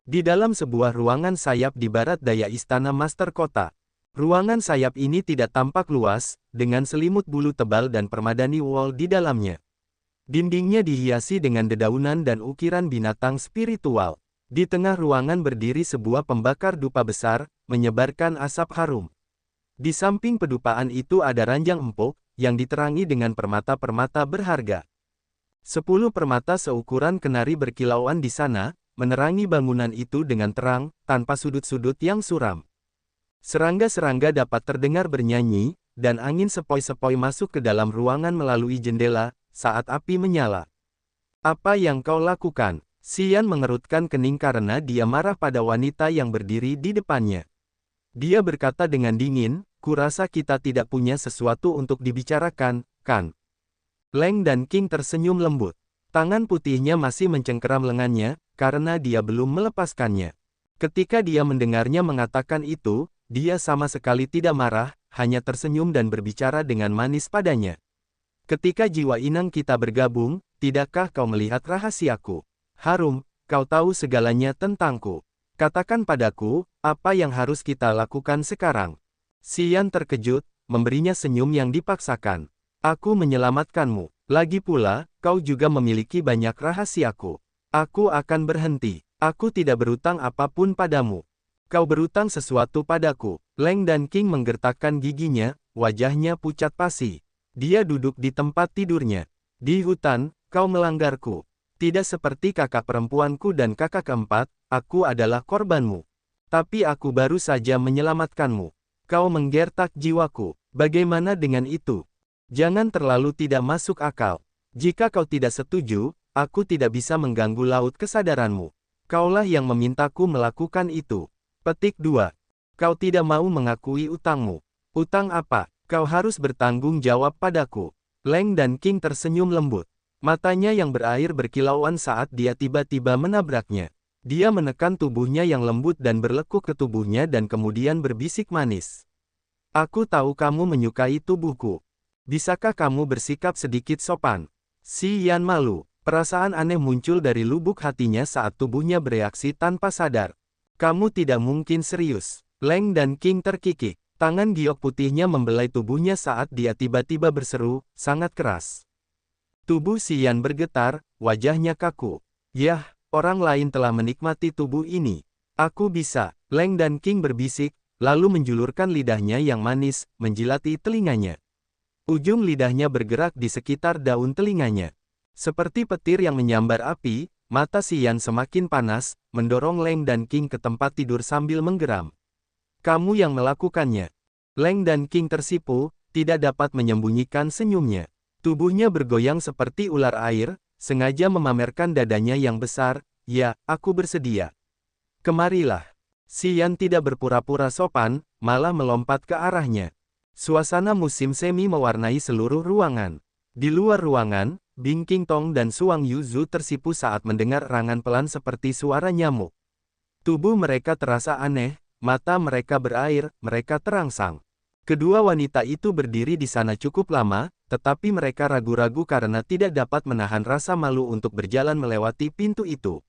Di dalam sebuah ruangan sayap di barat daya istana Master Kota. Ruangan sayap ini tidak tampak luas, dengan selimut bulu tebal dan permadani wall di dalamnya. Dindingnya dihiasi dengan dedaunan dan ukiran binatang spiritual. Di tengah ruangan berdiri sebuah pembakar dupa besar, menyebarkan asap harum. Di samping pedupaan itu ada ranjang empuk, yang diterangi dengan permata-permata berharga. 10 permata seukuran kenari berkilauan di sana, menerangi bangunan itu dengan terang, tanpa sudut-sudut yang suram. Serangga-serangga dapat terdengar bernyanyi, dan angin sepoi-sepoi masuk ke dalam ruangan melalui jendela, saat api menyala. Apa yang kau lakukan? Xian mengerutkan kening karena dia marah pada wanita yang berdiri di depannya. Dia berkata dengan dingin, kurasa kita tidak punya sesuatu untuk dibicarakan, kan? Leng dan King tersenyum lembut. Tangan putihnya masih mencengkeram lengannya, karena dia belum melepaskannya. Ketika dia mendengarnya mengatakan itu, dia sama sekali tidak marah, hanya tersenyum dan berbicara dengan manis padanya. Ketika jiwa inang kita bergabung, tidakkah kau melihat rahasiaku? Harum, kau tahu segalanya tentangku. Katakan padaku, apa yang harus kita lakukan sekarang? Xian terkejut, memberinya senyum yang dipaksakan. Aku menyelamatkanmu. Lagi pula, kau juga memiliki banyak rahasiaku. Aku akan berhenti. Aku tidak berutang apapun padamu. Kau berutang sesuatu padaku. Leng dan King menggertakkan giginya, wajahnya pucat pasi. Dia duduk di tempat tidurnya. Di hutan, kau melanggarku. Tidak seperti kakak perempuanku dan kakak keempat, aku adalah korbanmu. Tapi aku baru saja menyelamatkanmu. Kau menggertak jiwaku. Bagaimana dengan itu? Jangan terlalu tidak masuk akal. Jika kau tidak setuju, aku tidak bisa mengganggu laut kesadaranmu. Kaulah yang memintaku melakukan itu. Petik 2. Kau tidak mau mengakui utangmu. Utang apa? Kau harus bertanggung jawab padaku. Leng dan King tersenyum lembut. Matanya yang berair berkilauan saat dia tiba-tiba menabraknya. Dia menekan tubuhnya yang lembut dan berlekuk ke tubuhnya dan kemudian berbisik manis. Aku tahu kamu menyukai tubuhku. Bisakah kamu bersikap sedikit sopan? Xian malu. Perasaan aneh muncul dari lubuk hatinya saat tubuhnya bereaksi tanpa sadar. Kamu tidak mungkin serius. Leng dan King terkikik. Tangan giok putihnya membelai tubuhnya saat dia tiba-tiba berseru, sangat keras. Tubuh Xian bergetar, wajahnya kaku. Yah, orang lain telah menikmati tubuh ini. Aku bisa. Leng dan King berbisik, lalu menjulurkan lidahnya yang manis, menjilati telinganya. Ujung lidahnya bergerak di sekitar daun telinganya. Seperti petir yang menyambar api, mata Xian semakin panas, mendorong Leng dan King ke tempat tidur sambil menggeram. Kamu yang melakukannya. Leng dan King tersipu, tidak dapat menyembunyikan senyumnya. Tubuhnya bergoyang seperti ular air, sengaja memamerkan dadanya yang besar. Ya, aku bersedia. Kemarilah. Xian tidak berpura-pura sopan, malah melompat ke arahnya. Suasana musim semi mewarnai seluruh ruangan. Di luar ruangan, Bing King Tong dan Suang Yuzu tersipu saat mendengar erangan pelan seperti suara nyamuk. Tubuh mereka terasa aneh, mata mereka berair, mereka terangsang. Kedua wanita itu berdiri di sana cukup lama, tetapi mereka ragu-ragu karena tidak dapat menahan rasa malu untuk berjalan melewati pintu itu.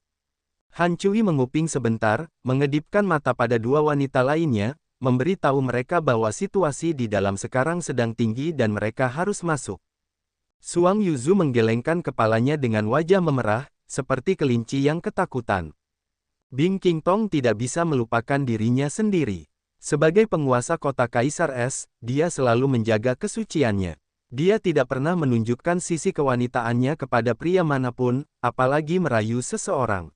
Han Cui menguping sebentar, mengedipkan mata pada dua wanita lainnya, memberi tahu mereka bahwa situasi di dalam sekarang sedang tinggi dan mereka harus masuk. Suang Yuzu menggelengkan kepalanya dengan wajah memerah, seperti kelinci yang ketakutan. Bing King Tong tidak bisa melupakan dirinya sendiri. Sebagai penguasa kota Kaisar Es, dia selalu menjaga kesuciannya. Dia tidak pernah menunjukkan sisi kewanitaannya kepada pria manapun, apalagi merayu seseorang.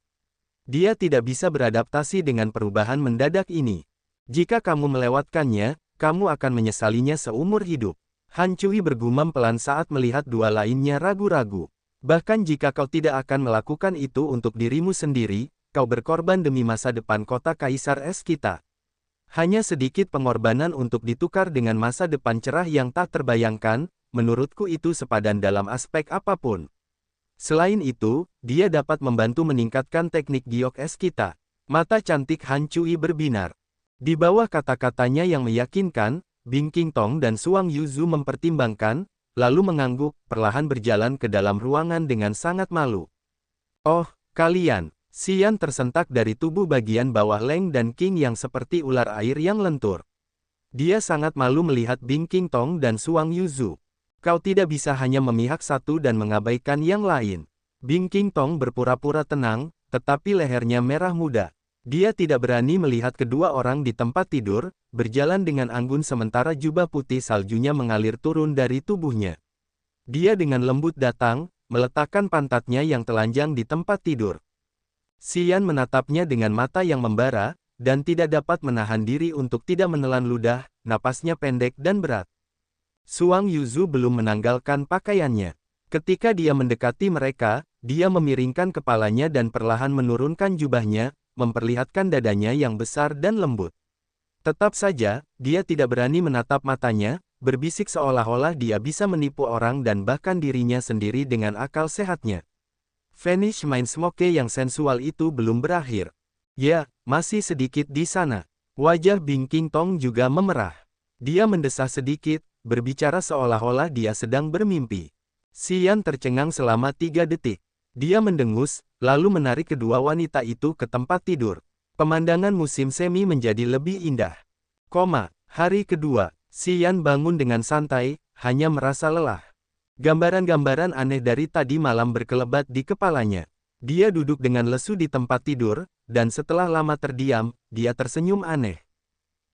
Dia tidak bisa beradaptasi dengan perubahan mendadak ini. Jika kamu melewatkannya, kamu akan menyesalinya seumur hidup. Han Cui bergumam pelan saat melihat dua lainnya ragu-ragu. Bahkan jika kau tidak akan melakukan itu untuk dirimu sendiri, kau berkorban demi masa depan kota Kaisar Es kita. Hanya sedikit pengorbanan untuk ditukar dengan masa depan cerah yang tak terbayangkan, menurutku itu sepadan dalam aspek apapun. Selain itu, dia dapat membantu meningkatkan teknik giok es kita. Mata cantik Han Cui berbinar. Di bawah kata-katanya yang meyakinkan, Bing King Tong dan Suang Yuzu mempertimbangkan, lalu mengangguk, perlahan berjalan ke dalam ruangan dengan sangat malu. Oh, kalian. Xian tersentak dari tubuh bagian bawah Leng dan King yang seperti ular air yang lentur. Dia sangat malu melihat Bing Qingtong dan Suang Yuzu. Kau tidak bisa hanya memihak satu dan mengabaikan yang lain. Bing Qingtong berpura-pura tenang, tetapi lehernya merah muda. Dia tidak berani melihat kedua orang di tempat tidur, berjalan dengan anggun sementara jubah putih saljunya mengalir turun dari tubuhnya. Dia dengan lembut datang, meletakkan pantatnya yang telanjang di tempat tidur. Xian menatapnya dengan mata yang membara, dan tidak dapat menahan diri untuk tidak menelan ludah, napasnya pendek dan berat. Suang Yuzu belum menanggalkan pakaiannya. Ketika dia mendekati mereka, dia memiringkan kepalanya dan perlahan menurunkan jubahnya, memperlihatkan dadanya yang besar dan lembut. Tetap saja, dia tidak berani menatap matanya, berbisik seolah-olah dia bisa menipu orang dan bahkan dirinya sendiri dengan akal sehatnya. Vanish Mind Smoke yang sensual itu belum berakhir. Ya, masih sedikit di sana. Wajah Bing Qingtong juga memerah. Dia mendesah sedikit, berbicara seolah-olah dia sedang bermimpi. Xian tercengang selama 3 detik. Dia mendengus, lalu menarik kedua wanita itu ke tempat tidur. Pemandangan musim semi menjadi lebih indah. Hari kedua, Xian bangun dengan santai, hanya merasa lelah. Gambaran-gambaran aneh dari tadi malam berkelebat di kepalanya. Dia duduk dengan lesu di tempat tidur, dan setelah lama terdiam, dia tersenyum aneh.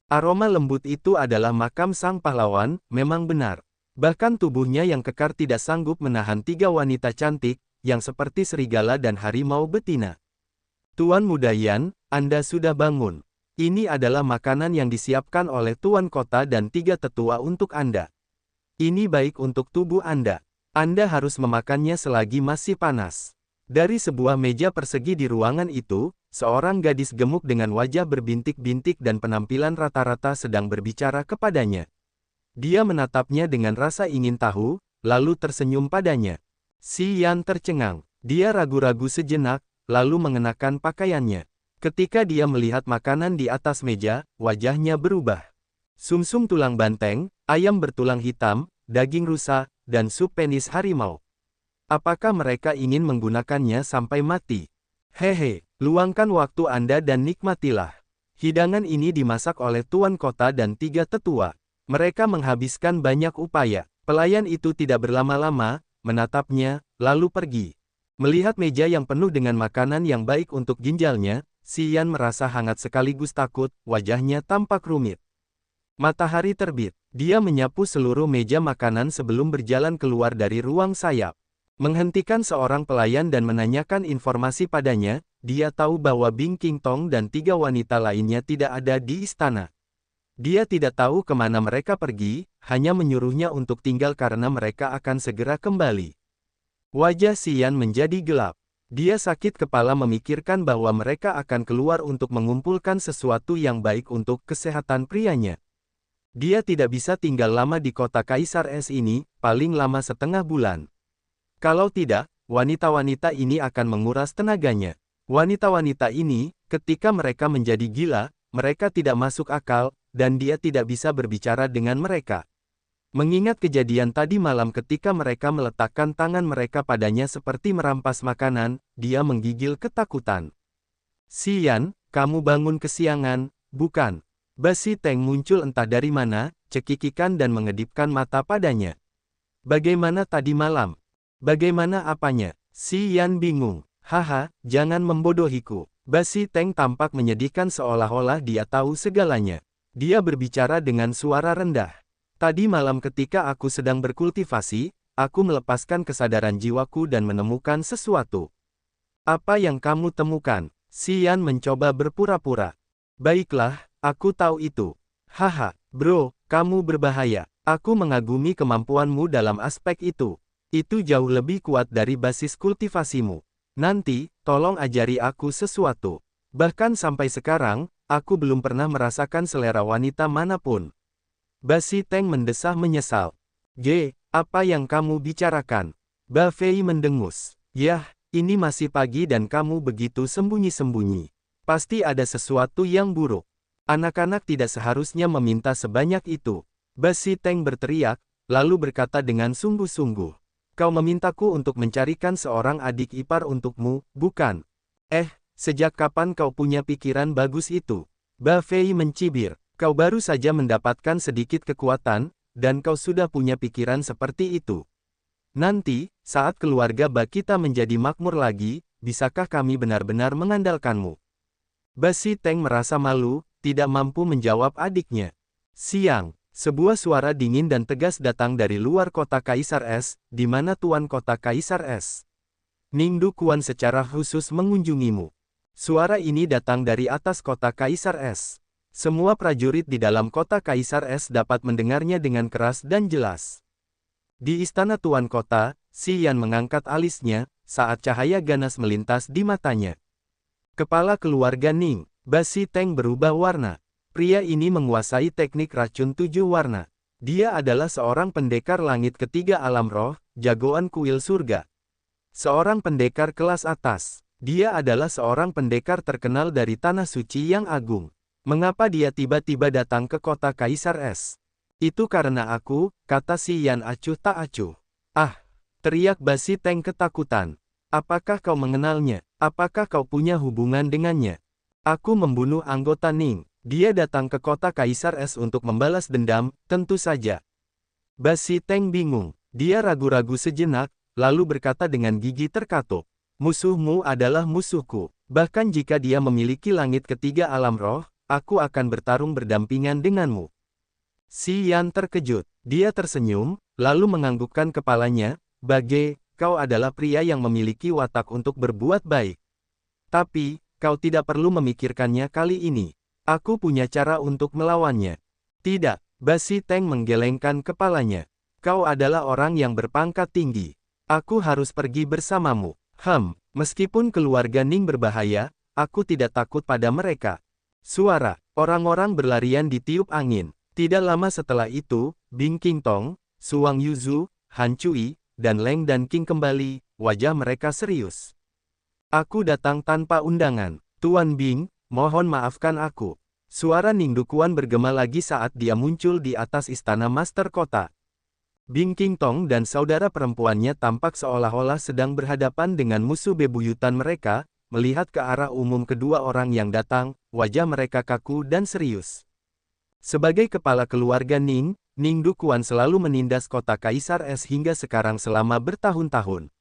Aroma lembut itu adalah makam sang pahlawan, memang benar. Bahkan tubuhnya yang kekar tidak sanggup menahan 3 wanita cantik, yang seperti serigala dan harimau betina. Tuan Muda Yan, Anda sudah bangun. Ini adalah makanan yang disiapkan oleh Tuan Kota dan 3 tetua untuk Anda. Ini baik untuk tubuh Anda. Anda harus memakannya selagi masih panas. Dari sebuah meja persegi di ruangan itu, seorang gadis gemuk dengan wajah berbintik-bintik dan penampilan rata-rata sedang berbicara kepadanya. Dia menatapnya dengan rasa ingin tahu, lalu tersenyum padanya. Xian tercengang. Dia ragu-ragu sejenak, lalu mengenakan pakaiannya. Ketika dia melihat makanan di atas meja, wajahnya berubah. Sumsum tulang banteng, ayam bertulang hitam, daging rusa, dan sup penis harimau. Apakah mereka ingin menggunakannya sampai mati? Hehe, luangkan waktu Anda dan nikmatilah. Hidangan ini dimasak oleh Tuan Kota dan 3 tetua. Mereka menghabiskan banyak upaya. Pelayan itu tidak berlama-lama, menatapnya, lalu pergi. Melihat meja yang penuh dengan makanan yang baik untuk ginjalnya, Xian merasa hangat sekaligus takut, wajahnya tampak rumit. Matahari terbit. Dia menyapu seluruh meja makanan sebelum berjalan keluar dari ruang sayap. Menghentikan seorang pelayan dan menanyakan informasi padanya, dia tahu bahwa Bing Qingtong dan 3 wanita lainnya tidak ada di istana. Dia tidak tahu kemana mereka pergi, hanya menyuruhnya untuk tinggal karena mereka akan segera kembali. Wajah Xian menjadi gelap. Dia sakit kepala memikirkan bahwa mereka akan keluar untuk mengumpulkan sesuatu yang baik untuk kesehatan prianya. Dia tidak bisa tinggal lama di kota Kaisar Es ini, paling lama setengah bulan. Kalau tidak, wanita-wanita ini akan menguras tenaganya. Wanita-wanita ini, ketika mereka menjadi gila, mereka tidak masuk akal, dan dia tidak bisa berbicara dengan mereka. Mengingat kejadian tadi malam ketika mereka meletakkan tangan mereka padanya seperti merampas makanan, dia menggigil ketakutan. Xian, kamu bangun kesiangan, bukan? Basi Teng muncul entah dari mana, cekikikan dan mengedipkan mata padanya. Bagaimana tadi malam? Bagaimana apanya? Xian bingung. Haha, jangan membodohiku. Basi Teng tampak menyedihkan seolah-olah dia tahu segalanya. Dia berbicara dengan suara rendah. Tadi malam ketika aku sedang berkultivasi, aku melepaskan kesadaran jiwaku dan menemukan sesuatu. Apa yang kamu temukan? Xian mencoba berpura-pura. Baiklah, aku tahu itu. Haha, bro, kamu berbahaya. Aku mengagumi kemampuanmu dalam aspek itu. Itu jauh lebih kuat dari basis kultivasimu. Nanti, tolong ajari aku sesuatu. Bahkan sampai sekarang, aku belum pernah merasakan selera wanita manapun. Basi Teng mendesah menyesal. Apa yang kamu bicarakan? Ba Fei mendengus. Yah, ini masih pagi dan kamu begitu sembunyi-sembunyi. Pasti ada sesuatu yang buruk. Anak-anak tidak seharusnya meminta sebanyak itu. Basi Teng berteriak, lalu berkata dengan sungguh-sungguh. Kau memintaku untuk mencarikan seorang adik ipar untukmu, bukan? Sejak kapan kau punya pikiran bagus itu? Ba Fei mencibir. Kau baru saja mendapatkan sedikit kekuatan, dan kau sudah punya pikiran seperti itu. Nanti, saat keluarga Ba kita menjadi makmur lagi, bisakah kami benar-benar mengandalkanmu? Ba Xiteng merasa malu, tidak mampu menjawab adiknya. Siang, sebuah suara dingin dan tegas datang dari luar kota Kaisar Es, di mana Tuan Kota Kaisar Es. Ningdu Kuan secara khusus mengunjungimu. Suara ini datang dari atas kota Kaisar Es. Semua prajurit di dalam kota Kaisar Es dapat mendengarnya dengan keras dan jelas. Di istana Tuan Kota, Xi Yan mengangkat alisnya, saat cahaya ganas melintas di matanya. Kepala keluarga Ning, Ba Xiteng berubah warna. Pria ini menguasai teknik racun 7 warna. Dia adalah seorang pendekar langit ketiga alam roh, jagoan kuil surga. Seorang pendekar kelas atas. Dia adalah seorang pendekar terkenal dari Tanah Suci yang agung. Mengapa dia tiba-tiba datang ke kota Kaisar Es? Itu karena aku, kata Xi Yan acuh tak acuh. Ah, teriak Ba Xiteng ketakutan. Apakah kau mengenalnya? Apakah kau punya hubungan dengannya? Aku membunuh anggota Ning. Dia datang ke kota Kaisar Es untuk membalas dendam, tentu saja. Ba Xiteng bingung. Dia ragu-ragu sejenak, lalu berkata dengan gigi terkatuk. Musuhmu adalah musuhku. Bahkan jika dia memiliki langit ketiga alam roh, aku akan bertarung berdampingan denganmu. Xi Yan terkejut. Dia tersenyum, lalu menganggukkan kepalanya. Bage, kau adalah pria yang memiliki watak untuk berbuat baik. Tapi, kau tidak perlu memikirkannya kali ini. Aku punya cara untuk melawannya. Tidak, Ba Xiteng menggelengkan kepalanya. Kau adalah orang yang berpangkat tinggi. Aku harus pergi bersamamu. Meskipun keluarga Ning berbahaya, aku tidak takut pada mereka. Suara orang-orang berlarian ditiup angin. Tidak lama setelah itu, Bing Qingtong, Suang Yuzu, Han Cui, dan Leng Dan King kembali, wajah mereka serius. Aku datang tanpa undangan. Tuan Bing, mohon maafkan aku. Suara Ningdu Kuan bergema lagi saat dia muncul di atas istana Master Kota. Bing Qingtong dan saudara perempuannya tampak seolah-olah sedang berhadapan dengan musuh bebuyutan mereka. Melihat ke arah umum kedua orang yang datang, wajah mereka kaku dan serius. Sebagai kepala keluarga Ning, Ningdu Kuan selalu menindas kota Kaisar Es hingga sekarang selama bertahun-tahun.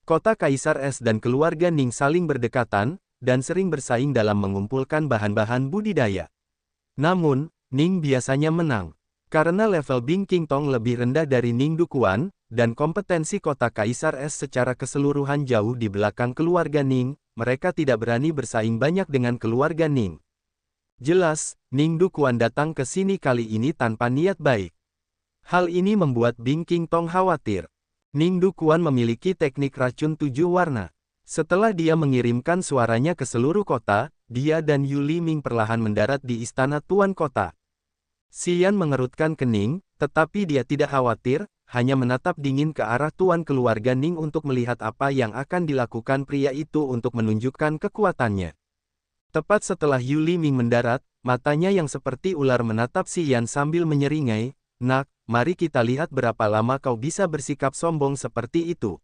Kota Kaisar Es dan keluarga Ning saling berdekatan, dan sering bersaing dalam mengumpulkan bahan-bahan budidaya. Namun, Ning biasanya menang. Karena level Bing Qingtong lebih rendah dari Ningdu Kuan, dan kompetensi kota Kaisar Es secara keseluruhan jauh di belakang keluarga Ning, mereka tidak berani bersaing banyak dengan keluarga Ning. Jelas, Ningdu Kuan datang ke sini kali ini tanpa niat baik. Hal ini membuat Bing Qingtong khawatir. Ningdu Kuan memiliki teknik racun 7 warna. Setelah dia mengirimkan suaranya ke seluruh kota, dia dan Yu Liming perlahan mendarat di istana Tuan Kota. Xi Yan mengerutkan kening, tetapi dia tidak khawatir, hanya menatap dingin ke arah Tuan keluarga Ning untuk melihat apa yang akan dilakukan pria itu untuk menunjukkan kekuatannya. Tepat setelah Yu Liming mendarat, matanya yang seperti ular menatap Xi Yan sambil menyeringai, "Nak, mari kita lihat berapa lama kau bisa bersikap sombong seperti itu."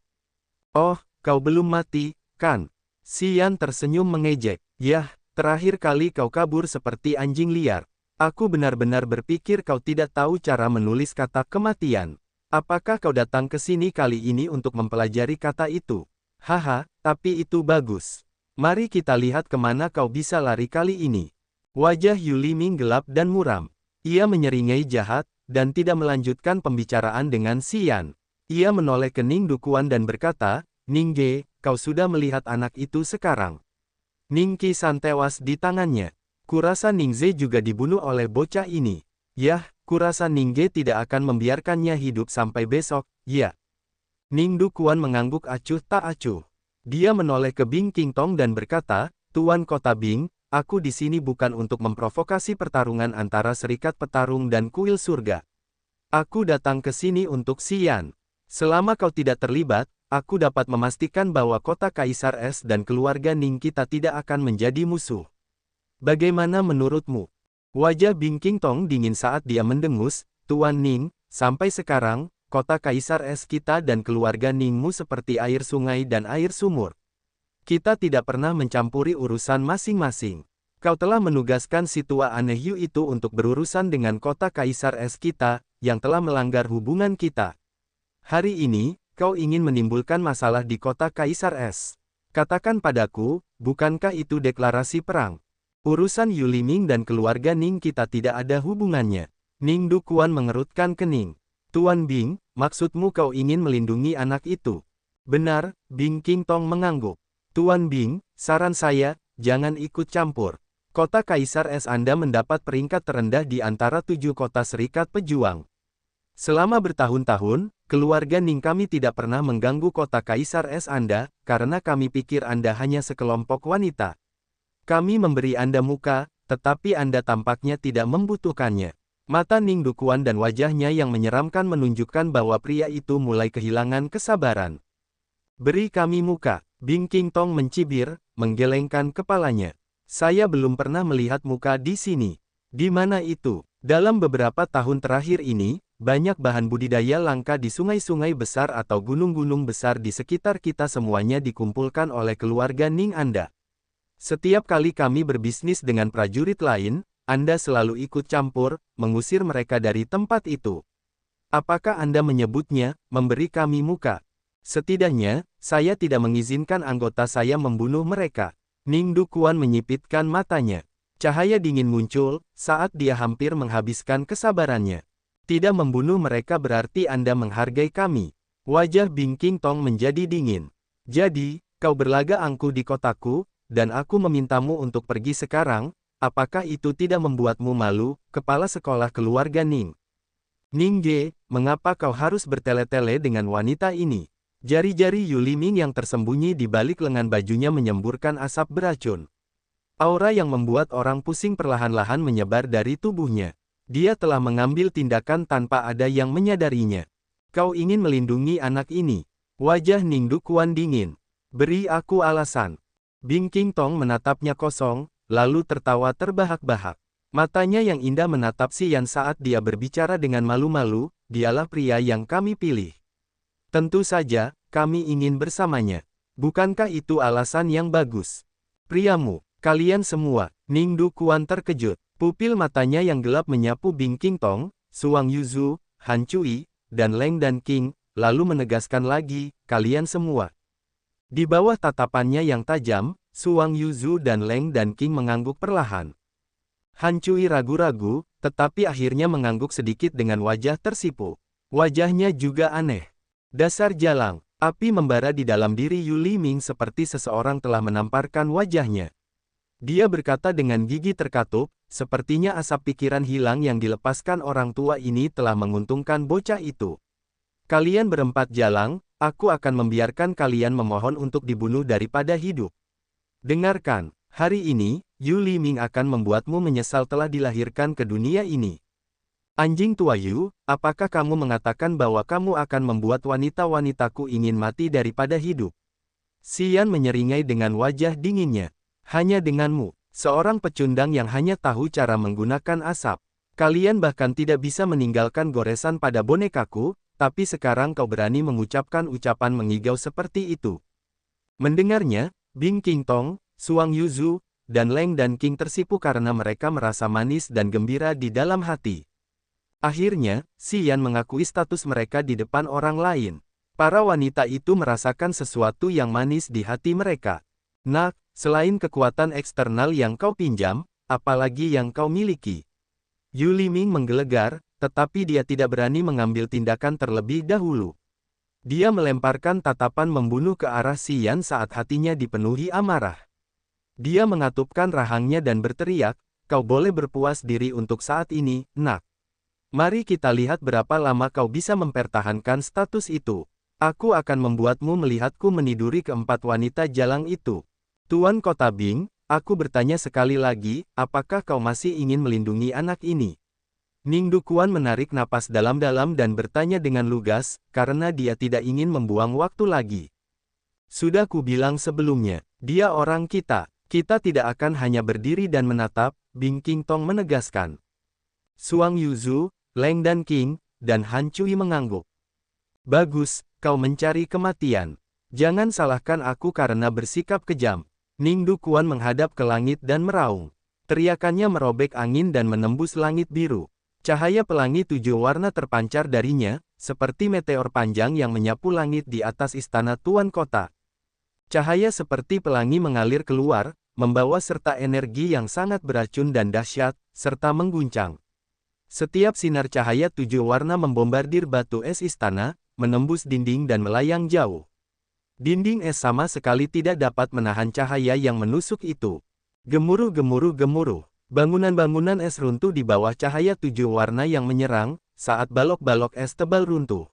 "Oh, kau belum mati, kan?" Xi Yan tersenyum mengejek. "Yah, terakhir kali kau kabur seperti anjing liar. Aku benar-benar berpikir kau tidak tahu cara menulis kata kematian. Apakah kau datang ke sini kali ini untuk mempelajari kata itu? Haha, tapi itu bagus. Mari kita lihat kemana kau bisa lari kali ini." Wajah Yu Liming gelap dan muram. Ia menyeringai jahat, dan tidak melanjutkan pembicaraan dengan Xi Yan. Ia menoleh ke Ningdu Kuan dan berkata, "Ningge, kau sudah melihat anak itu sekarang. Ning Qisan tewas di tangannya. Kurasa Ningze juga dibunuh oleh bocah ini. Yah, kurasa Ningge tidak akan membiarkannya hidup sampai besok, ya." Ningdu Kuan mengangguk acuh tak acuh. Dia menoleh ke Bing Qingtong dan berkata, "Tuan Kota Bing, aku di sini bukan untuk memprovokasi pertarungan antara Serikat Petarung dan Kuil Surga. Aku datang ke sini untuk Xi Yan. Selama kau tidak terlibat, aku dapat memastikan bahwa kota Kaisar Es dan keluarga Ning kita tidak akan menjadi musuh. Bagaimana menurutmu?" Wajah Bing Qingtong dingin saat dia mendengus, "Tuan Ning, sampai sekarang, kota Kaisar Es kita dan keluarga Ningmu seperti air sungai dan air sumur. Kita tidak pernah mencampuri urusan masing-masing. Kau telah menugaskan si tua aneh Yu itu untuk berurusan dengan kota Kaisar Es kita, yang telah melanggar hubungan kita. Hari ini, kau ingin menimbulkan masalah di kota Kaisar Es. Katakan padaku, bukankah itu deklarasi perang? Urusan Yu Liming dan keluarga Ning kita tidak ada hubungannya. Ning Dukuan mengerutkan kening. Tuan Bing, maksudmu kau ingin melindungi anak itu? Benar, Bing King Tong mengangguk. Tuan Bing, saran saya, jangan ikut campur. Kota Kaisar Es Anda mendapat peringkat terendah di antara 7 kota serikat pejuang. Selama bertahun-tahun, keluarga Ning kami tidak pernah mengganggu kota Kaisar Es Anda, karena kami pikir Anda hanya sekelompok wanita. Kami memberi Anda muka, tetapi Anda tampaknya tidak membutuhkannya. Mata Ning Dukuan dan wajahnya yang menyeramkan menunjukkan bahwa pria itu mulai kehilangan kesabaran. Beri kami muka, Bing King Tong mencibir, menggelengkan kepalanya. Saya belum pernah melihat muka di sini. Di mana itu? Dalam beberapa tahun terakhir ini, banyak bahan budidaya langka di sungai-sungai besar atau gunung-gunung besar di sekitar kita semuanya dikumpulkan oleh keluarga Ning Anda. Setiap kali kami berbisnis dengan prajurit lain, Anda selalu ikut campur, mengusir mereka dari tempat itu. Apakah Anda menyebutnya, memberi kami muka? Setidaknya, saya tidak mengizinkan anggota saya membunuh mereka. Ning Dukuan menyipitkan matanya. Cahaya dingin muncul, saat dia hampir menghabiskan kesabarannya. Tidak membunuh mereka berarti Anda menghargai kami. Wajah Bing King Tong menjadi dingin. Jadi, kau berlaga angkuh di kotaku, dan aku memintamu untuk pergi sekarang, apakah itu tidak membuatmu malu, kepala sekolah keluarga Ning? Ning Ge, mengapa kau harus bertele-tele dengan wanita ini? Jari-jari Yu Liming yang tersembunyi di balik lengan bajunya menyemburkan asap beracun. Aura yang membuat orang pusing perlahan-lahan menyebar dari tubuhnya. Dia telah mengambil tindakan tanpa ada yang menyadarinya. Kau ingin melindungi anak ini. Wajah Ning Dukuan dingin. Beri aku alasan. Bing King Tong menatapnya kosong, lalu tertawa terbahak-bahak. Matanya yang indah menatap Si Yan saat dia berbicara dengan malu-malu, dialah pria yang kami pilih. Tentu saja, kami ingin bersamanya. Bukankah itu alasan yang bagus? Priamu, kalian semua, Ning Dukuan terkejut. Pupil matanya yang gelap menyapu Bing King Tong, Suang Yuzu, Han Cui, dan Leng dan King, lalu menegaskan lagi, kalian semua. Di bawah tatapannya yang tajam, Suang Yuzu dan Leng dan King mengangguk perlahan. Han Cui ragu-ragu, tetapi akhirnya mengangguk sedikit dengan wajah tersipu. Wajahnya juga aneh. Dasar jalang, api membara di dalam diri Yu Liming seperti seseorang telah menamparkan wajahnya. Dia berkata dengan gigi terkatup, sepertinya asap pikiran hilang yang dilepaskan orang tua ini telah menguntungkan bocah itu. Kalian berempat jalang, aku akan membiarkan kalian memohon untuk dibunuh daripada hidup. Dengarkan, hari ini, Yu Liming akan membuatmu menyesal telah dilahirkan ke dunia ini. Anjing tua Yu, apakah kamu mengatakan bahwa kamu akan membuat wanita-wanitaku ingin mati daripada hidup? Si Yan menyeringai dengan wajah dinginnya. Hanya denganmu, seorang pecundang yang hanya tahu cara menggunakan asap. Kalian bahkan tidak bisa meninggalkan goresan pada bonekaku, tapi sekarang kau berani mengucapkan ucapan mengigau seperti itu. Mendengarnya, Bing King Tong, Suang Yuzu, dan Leng dan King tersipu karena mereka merasa manis dan gembira di dalam hati. Akhirnya, Si Yan mengakui status mereka di depan orang lain. Para wanita itu merasakan sesuatu yang manis di hati mereka. Nak, selain kekuatan eksternal yang kau pinjam, apalagi yang kau miliki? Yu Liming menggelegar, tetapi dia tidak berani mengambil tindakan terlebih dahulu. Dia melemparkan tatapan membunuh ke arah Si Yan saat hatinya dipenuhi amarah. Dia mengatupkan rahangnya dan berteriak, kau boleh berpuas diri untuk saat ini, nak. Mari kita lihat berapa lama kau bisa mempertahankan status itu. Aku akan membuatmu melihatku meniduri keempat wanita jalang itu. Tuan Kota Bing, aku bertanya sekali lagi, apakah kau masih ingin melindungi anak ini? Ning Dukuan menarik napas dalam-dalam dan bertanya dengan lugas, karena dia tidak ingin membuang waktu lagi. Sudah kubilang sebelumnya, dia orang kita. Kita tidak akan hanya berdiri dan menatap, Bing King Tong menegaskan. Suang Yuzu, Leng dan King, dan Han Cui mengangguk. Bagus, kau mencari kematian. Jangan salahkan aku karena bersikap kejam. Ning Dukuan menghadap ke langit dan meraung. Teriakannya merobek angin dan menembus langit biru. Cahaya pelangi 7 warna terpancar darinya, seperti meteor panjang yang menyapu langit di atas istana Tuan Kota. Cahaya seperti pelangi mengalir keluar, membawa serta energi yang sangat beracun dan dahsyat, serta mengguncang. Setiap sinar cahaya 7 warna membombardir batu es istana, menembus dinding dan melayang jauh. Dinding es sama sekali tidak dapat menahan cahaya yang menusuk itu. Gemuruh gemuruh gemuruh. Bangunan-bangunan es runtuh di bawah cahaya 7 warna yang menyerang, saat balok-balok es tebal runtuh.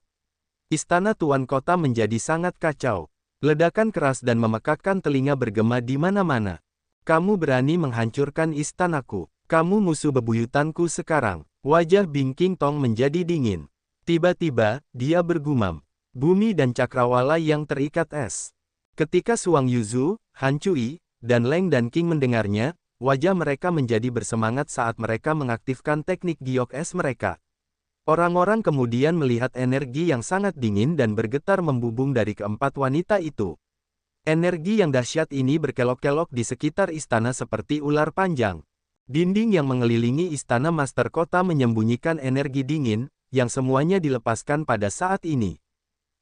Istana Tuan Kota menjadi sangat kacau. Ledakan keras dan memekakkan telinga bergema di mana-mana. Kamu berani menghancurkan istanaku. Kamu musuh bebuyutanku sekarang. Wajah Bing King Tong menjadi dingin. Tiba-tiba, dia bergumam. Bumi dan cakrawala yang terikat es. Ketika Suang Yuzu, Han Cui, dan Leng dan King mendengarnya, wajah mereka menjadi bersemangat saat mereka mengaktifkan teknik giok es mereka. Orang-orang kemudian melihat energi yang sangat dingin dan bergetar membubung dari keempat wanita itu. Energi yang dahsyat ini berkelok-kelok di sekitar istana seperti ular panjang. Dinding yang mengelilingi istana Master Kota menyembunyikan energi dingin, yang semuanya dilepaskan pada saat ini.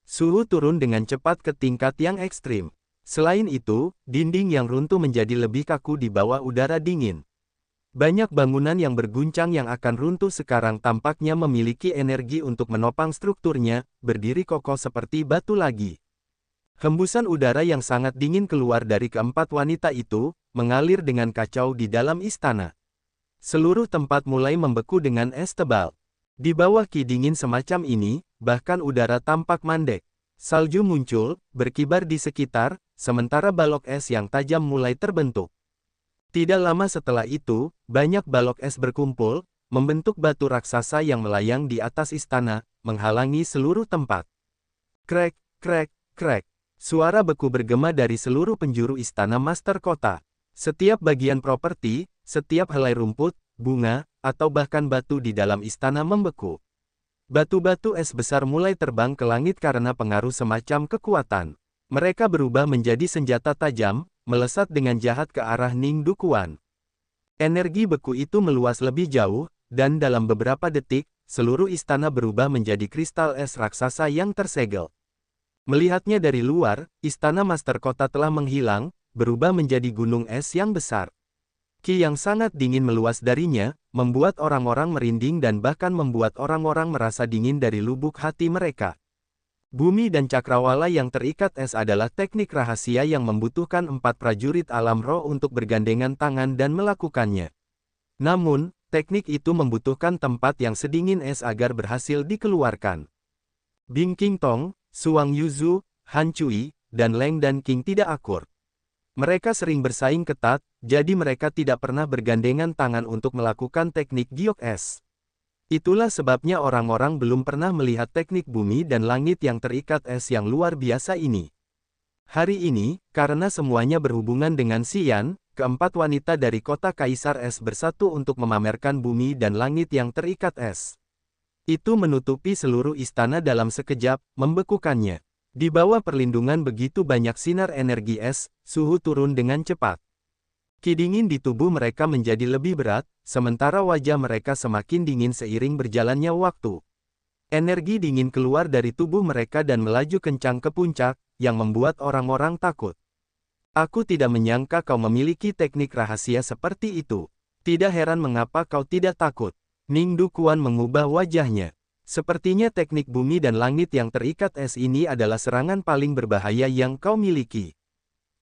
Suhu turun dengan cepat ke tingkat yang ekstrim. Selain itu, dinding yang runtuh menjadi lebih kaku di bawah udara dingin. Banyak bangunan yang berguncang yang akan runtuh sekarang tampaknya memiliki energi untuk menopang strukturnya, berdiri kokoh seperti batu lagi. Hembusan udara yang sangat dingin keluar dari keempat wanita itu, mengalir dengan kacau di dalam istana. Seluruh tempat mulai membeku dengan es tebal. Di bawah ki dingin semacam ini, bahkan udara tampak mandek. Salju muncul, berkibar di sekitar, sementara balok es yang tajam mulai terbentuk. Tidak lama setelah itu, banyak balok es berkumpul, membentuk batu raksasa yang melayang di atas istana, menghalangi seluruh tempat. Krek, krek, krek. Suara beku bergema dari seluruh penjuru istana Master Kota. Setiap bagian properti, setiap helai rumput, bunga, atau bahkan batu di dalam istana membeku. Batu-batu es besar mulai terbang ke langit karena pengaruh semacam kekuatan. Mereka berubah menjadi senjata tajam, melesat dengan jahat ke arah Ning Dukuan. Energi beku itu meluas lebih jauh, dan dalam beberapa detik, seluruh istana berubah menjadi kristal es raksasa yang tersegel. Melihatnya dari luar, istana Master Kota telah menghilang, berubah menjadi gunung es yang besar. Ki yang sangat dingin meluas darinya, membuat orang-orang merinding dan bahkan membuat orang-orang merasa dingin dari lubuk hati mereka. Bumi dan cakrawala yang terikat es adalah teknik rahasia yang membutuhkan 4 prajurit alam roh untuk bergandengan tangan dan melakukannya. Namun, teknik itu membutuhkan tempat yang sedingin es agar berhasil dikeluarkan. Bing King Tong, Suang Yuzu, Han Cui, dan Leng dan King tidak akur. Mereka sering bersaing ketat, jadi mereka tidak pernah bergandengan tangan untuk melakukan teknik giok es. Itulah sebabnya orang-orang belum pernah melihat teknik bumi dan langit yang terikat es yang luar biasa ini. Hari ini, karena semuanya berhubungan dengan Xian, keempat wanita dari kota Kaisar Es bersatu untuk memamerkan bumi dan langit yang terikat es. Itu menutupi seluruh istana dalam sekejap, membekukannya. Di bawah perlindungan begitu banyak sinar energi es, suhu turun dengan cepat. Ki dingin di tubuh mereka menjadi lebih berat, sementara wajah mereka semakin dingin seiring berjalannya waktu. Energi dingin keluar dari tubuh mereka dan melaju kencang ke puncak, yang membuat orang-orang takut. Aku tidak menyangka kau memiliki teknik rahasia seperti itu. Tidak heran mengapa kau tidak takut. Ning Dukuan mengubah wajahnya. Sepertinya teknik bumi dan langit yang terikat es ini adalah serangan paling berbahaya yang kau miliki.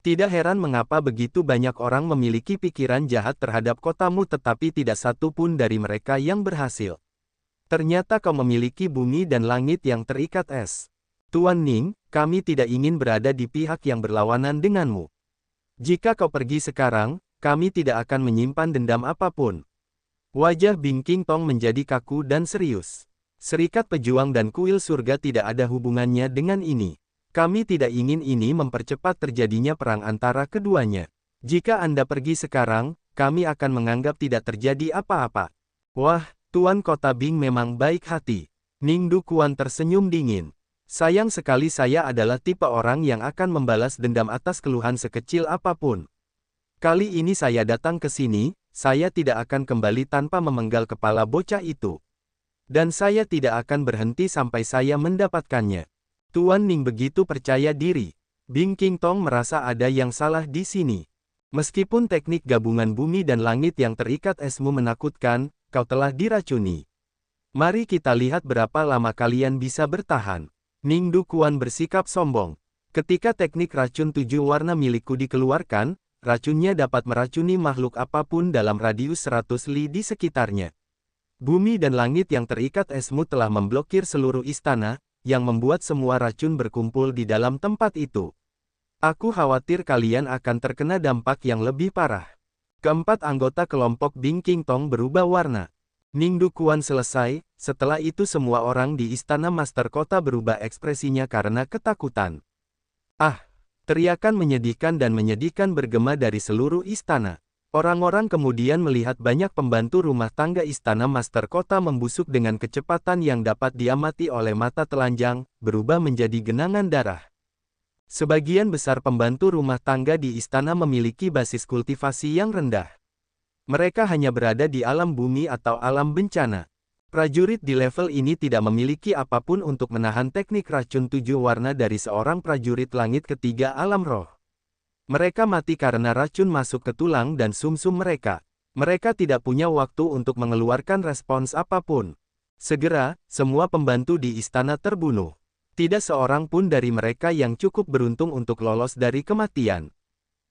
Tidak heran mengapa begitu banyak orang memiliki pikiran jahat terhadap kotamu tetapi tidak satu pun dari mereka yang berhasil. Ternyata kau memiliki bumi dan langit yang terikat es. Tuan Ning, kami tidak ingin berada di pihak yang berlawanan denganmu. Jika kau pergi sekarang, kami tidak akan menyimpan dendam apapun. Wajah Bing King Tong menjadi kaku dan serius. Serikat Pejuang dan Kuil Surga tidak ada hubungannya dengan ini. Kami tidak ingin ini mempercepat terjadinya perang antara keduanya. Jika Anda pergi sekarang, kami akan menganggap tidak terjadi apa-apa. Wah, Tuan Kota Bing memang baik hati. Ning Dukuan tersenyum dingin. Sayang sekali saya adalah tipe orang yang akan membalas dendam atas keluhan sekecil apapun. Kali ini saya datang ke sini, saya tidak akan kembali tanpa memenggal kepala bocah itu. Dan saya tidak akan berhenti sampai saya mendapatkannya. Tuan Ning begitu percaya diri. Bing Qingtong merasa ada yang salah di sini. Meskipun teknik gabungan bumi dan langit yang terikat esmu menakutkan, kau telah diracuni. Mari kita lihat berapa lama kalian bisa bertahan. Ning Dukuan bersikap sombong. Ketika teknik racun 7 warna milikku dikeluarkan, racunnya dapat meracuni makhluk apapun dalam radius 100 li di sekitarnya. Bumi dan langit yang terikat esmu telah memblokir seluruh istana, yang membuat semua racun berkumpul di dalam tempat itu. Aku khawatir kalian akan terkena dampak yang lebih parah. Keempat anggota kelompok Bing Qingtong berubah warna. Ning Dukuan selesai, setelah itu semua orang di istana Master Kota berubah ekspresinya karena ketakutan. Ah! Teriakan menyedihkan bergema dari seluruh istana. Orang-orang kemudian melihat banyak pembantu rumah tangga istana Master Kota membusuk dengan kecepatan yang dapat diamati oleh mata telanjang, berubah menjadi genangan darah. Sebagian besar pembantu rumah tangga di istana memiliki basis kultivasi yang rendah. Mereka hanya berada di alam bumi atau alam bencana. Prajurit di level ini tidak memiliki apapun untuk menahan teknik racun 7 warna dari seorang prajurit langit ketiga alam roh. Mereka mati karena racun masuk ke tulang dan sumsum mereka. Mereka tidak punya waktu untuk mengeluarkan respons apapun. Segera, semua pembantu di istana terbunuh. Tidak seorang pun dari mereka yang cukup beruntung untuk lolos dari kematian.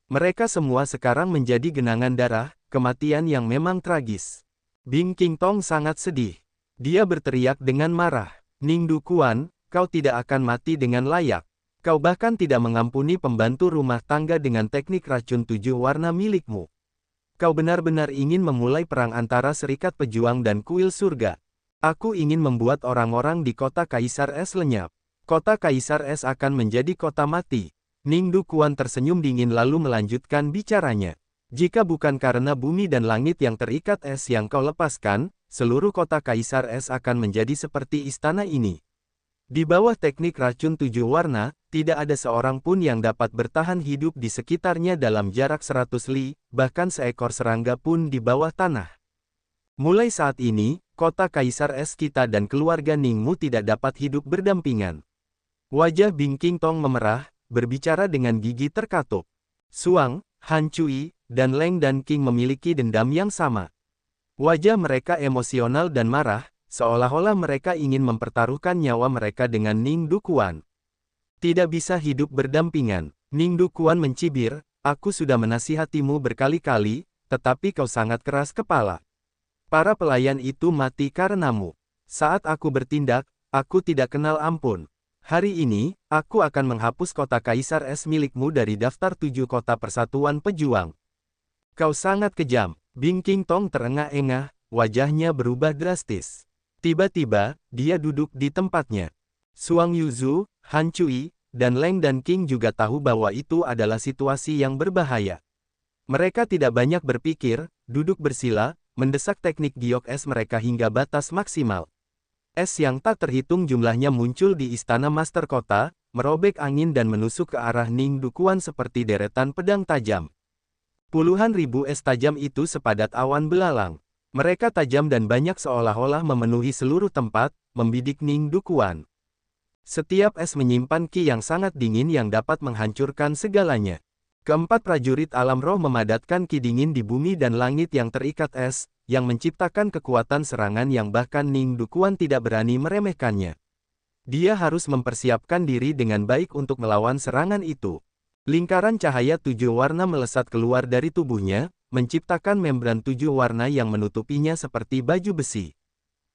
Mereka semua sekarang menjadi genangan darah, kematian yang memang tragis. Bing Qingtong sangat sedih. Dia berteriak dengan marah. Ning Dukuan, kau tidak akan mati dengan layak. Kau bahkan tidak mengampuni pembantu rumah tangga dengan teknik racun 7 warna milikmu. Kau benar-benar ingin memulai perang antara Serikat Pejuang dan Kuil Surga. Aku ingin membuat orang-orang di kota Kaisar Es lenyap. Kota Kaisar Es akan menjadi kota mati. Ning Dukuan tersenyum dingin lalu melanjutkan bicaranya. Jika bukan karena bumi dan langit yang terikat es yang kau lepaskan, seluruh kota Kaisar Es akan menjadi seperti istana ini. Di bawah teknik racun 7 warna, tidak ada seorang pun yang dapat bertahan hidup di sekitarnya dalam jarak 100 li, bahkan seekor serangga pun di bawah tanah. Mulai saat ini, kota Kaisar Es kita dan keluarga Ningmu tidak dapat hidup berdampingan. Wajah Bing Qingtong memerah, berbicara dengan gigi terkatup. Suang, Han Cui, dan Leng dan King memiliki dendam yang sama. Wajah mereka emosional dan marah, seolah-olah mereka ingin mempertaruhkan nyawa mereka dengan Ning Dukuan. Tidak bisa hidup berdampingan. Ning Dukuan mencibir, aku sudah menasihatimu berkali-kali, tetapi kau sangat keras kepala. Para pelayan itu mati karenamu. Saat aku bertindak, aku tidak kenal ampun. Hari ini, aku akan menghapus kota Kaisar Es milikmu dari daftar 7 kota Persatuan Pejuang. Kau sangat kejam. Bing Qingtong terengah-engah, wajahnya berubah drastis. Tiba-tiba, dia duduk di tempatnya. Suang Yuzu, Han Cui, dan Leng dan King juga tahu bahwa itu adalah situasi yang berbahaya. Mereka tidak banyak berpikir, duduk bersila, mendesak teknik giok es mereka hingga batas maksimal. Es yang tak terhitung jumlahnya muncul di istana Master Kota, merobek angin dan menusuk ke arah Ning Dukuan seperti deretan pedang tajam. Puluhan ribu es tajam itu sepadat awan belalang. Mereka tajam dan banyak seolah-olah memenuhi seluruh tempat, membidik Ning Dukuan. Setiap es menyimpan ki yang sangat dingin yang dapat menghancurkan segalanya. Keempat prajurit alam roh memadatkan ki dingin di bumi dan langit yang terikat es, yang menciptakan kekuatan serangan yang bahkan Ning Dukuan tidak berani meremehkannya. Dia harus mempersiapkan diri dengan baik untuk melawan serangan itu. Lingkaran cahaya 7 warna melesat keluar dari tubuhnya, menciptakan membran 7 warna yang menutupinya seperti baju besi.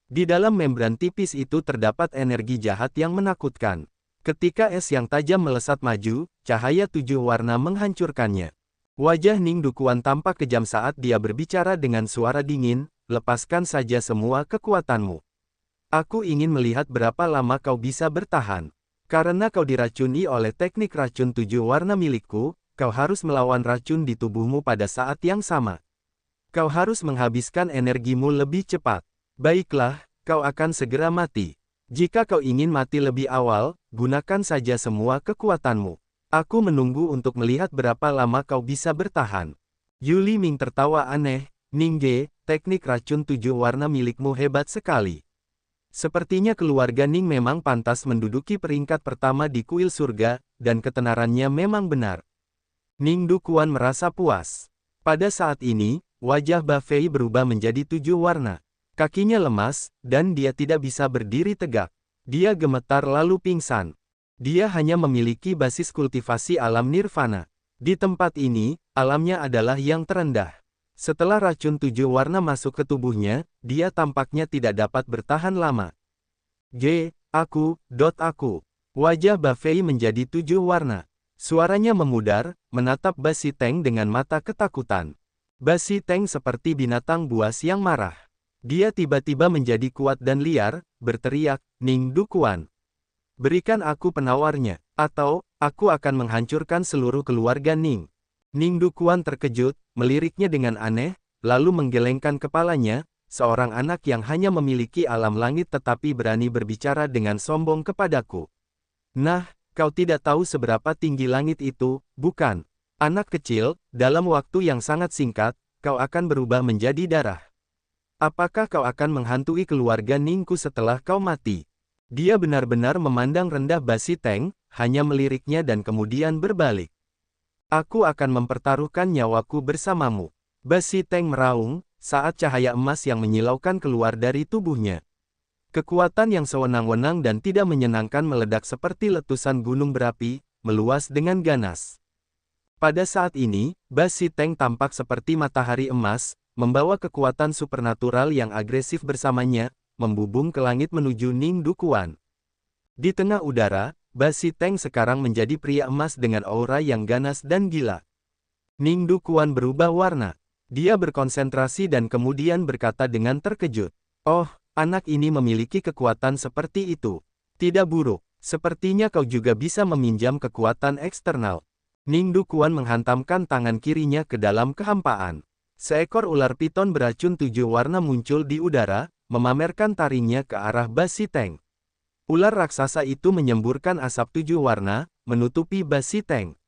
Di dalam membran tipis itu terdapat energi jahat yang menakutkan. Ketika es yang tajam melesat maju, cahaya 7 warna menghancurkannya. Wajah Ning Dukuan tampak kejam saat dia berbicara dengan suara dingin, lepaskan saja semua kekuatanmu. Aku ingin melihat berapa lama kau bisa bertahan. Karena kau diracuni oleh teknik racun 7 warna milikku, kau harus melawan racun di tubuhmu pada saat yang sama. Kau harus menghabiskan energimu lebih cepat. Baiklah, kau akan segera mati. Jika kau ingin mati lebih awal, gunakan saja semua kekuatanmu. Aku menunggu untuk melihat berapa lama kau bisa bertahan. Yu Liming tertawa aneh, Ningge, teknik racun 7 warna milikmu hebat sekali. Sepertinya keluarga Ning memang pantas menduduki peringkat pertama di kuil surga, dan ketenarannya memang benar. Ning Dukuan merasa puas. Pada saat ini, wajah Ba Fei berubah menjadi 7 warna. Kakinya lemas, dan dia tidak bisa berdiri tegak. Dia gemetar lalu pingsan. Dia hanya memiliki basis kultivasi alam nirvana. Di tempat ini, alamnya adalah yang terendah. Setelah racun 7 warna masuk ke tubuhnya, dia tampaknya tidak dapat bertahan lama. Aku. Wajah Ba Fei menjadi 7 warna. Suaranya memudar, menatap Ba Siteng dengan mata ketakutan. Ba Siteng seperti binatang buas yang marah. Dia tiba-tiba menjadi kuat dan liar, berteriak, Ning Dukuan. Berikan aku penawarnya, atau, aku akan menghancurkan seluruh keluarga Ning. Ning Dukuan terkejut, meliriknya dengan aneh, lalu menggelengkan kepalanya, seorang anak yang hanya memiliki alam langit tetapi berani berbicara dengan sombong kepadaku. Nah, kau tidak tahu seberapa tinggi langit itu, bukan? Anak kecil, dalam waktu yang sangat singkat, kau akan berubah menjadi darah. Apakah kau akan menghantui keluarga Ningku setelah kau mati? Dia benar-benar memandang rendah Ba Siteng, hanya meliriknya dan kemudian berbalik. Aku akan mempertaruhkan nyawaku bersamamu. Ba Siteng meraung, saat cahaya emas yang menyilaukan keluar dari tubuhnya. Kekuatan yang sewenang-wenang dan tidak menyenangkan meledak seperti letusan gunung berapi, meluas dengan ganas. Pada saat ini, Ba Siteng tampak seperti matahari emas, membawa kekuatan supernatural yang agresif bersamanya, membubung ke langit menuju Ning Dukuan. Di tengah udara, Ba Siteng sekarang menjadi pria emas dengan aura yang ganas dan gila. Ning Dukuan berubah warna. Dia berkonsentrasi dan kemudian berkata dengan terkejut. Oh, anak ini memiliki kekuatan seperti itu. Tidak buruk. Sepertinya kau juga bisa meminjam kekuatan eksternal. Ning Dukuan menghantamkan tangan kirinya ke dalam kehampaan. Seekor ular piton beracun 7 warna muncul di udara, memamerkan taringnya ke arah Ba Siteng. Ular raksasa itu menyemburkan asap 7 warna, menutupi Ba Siteng.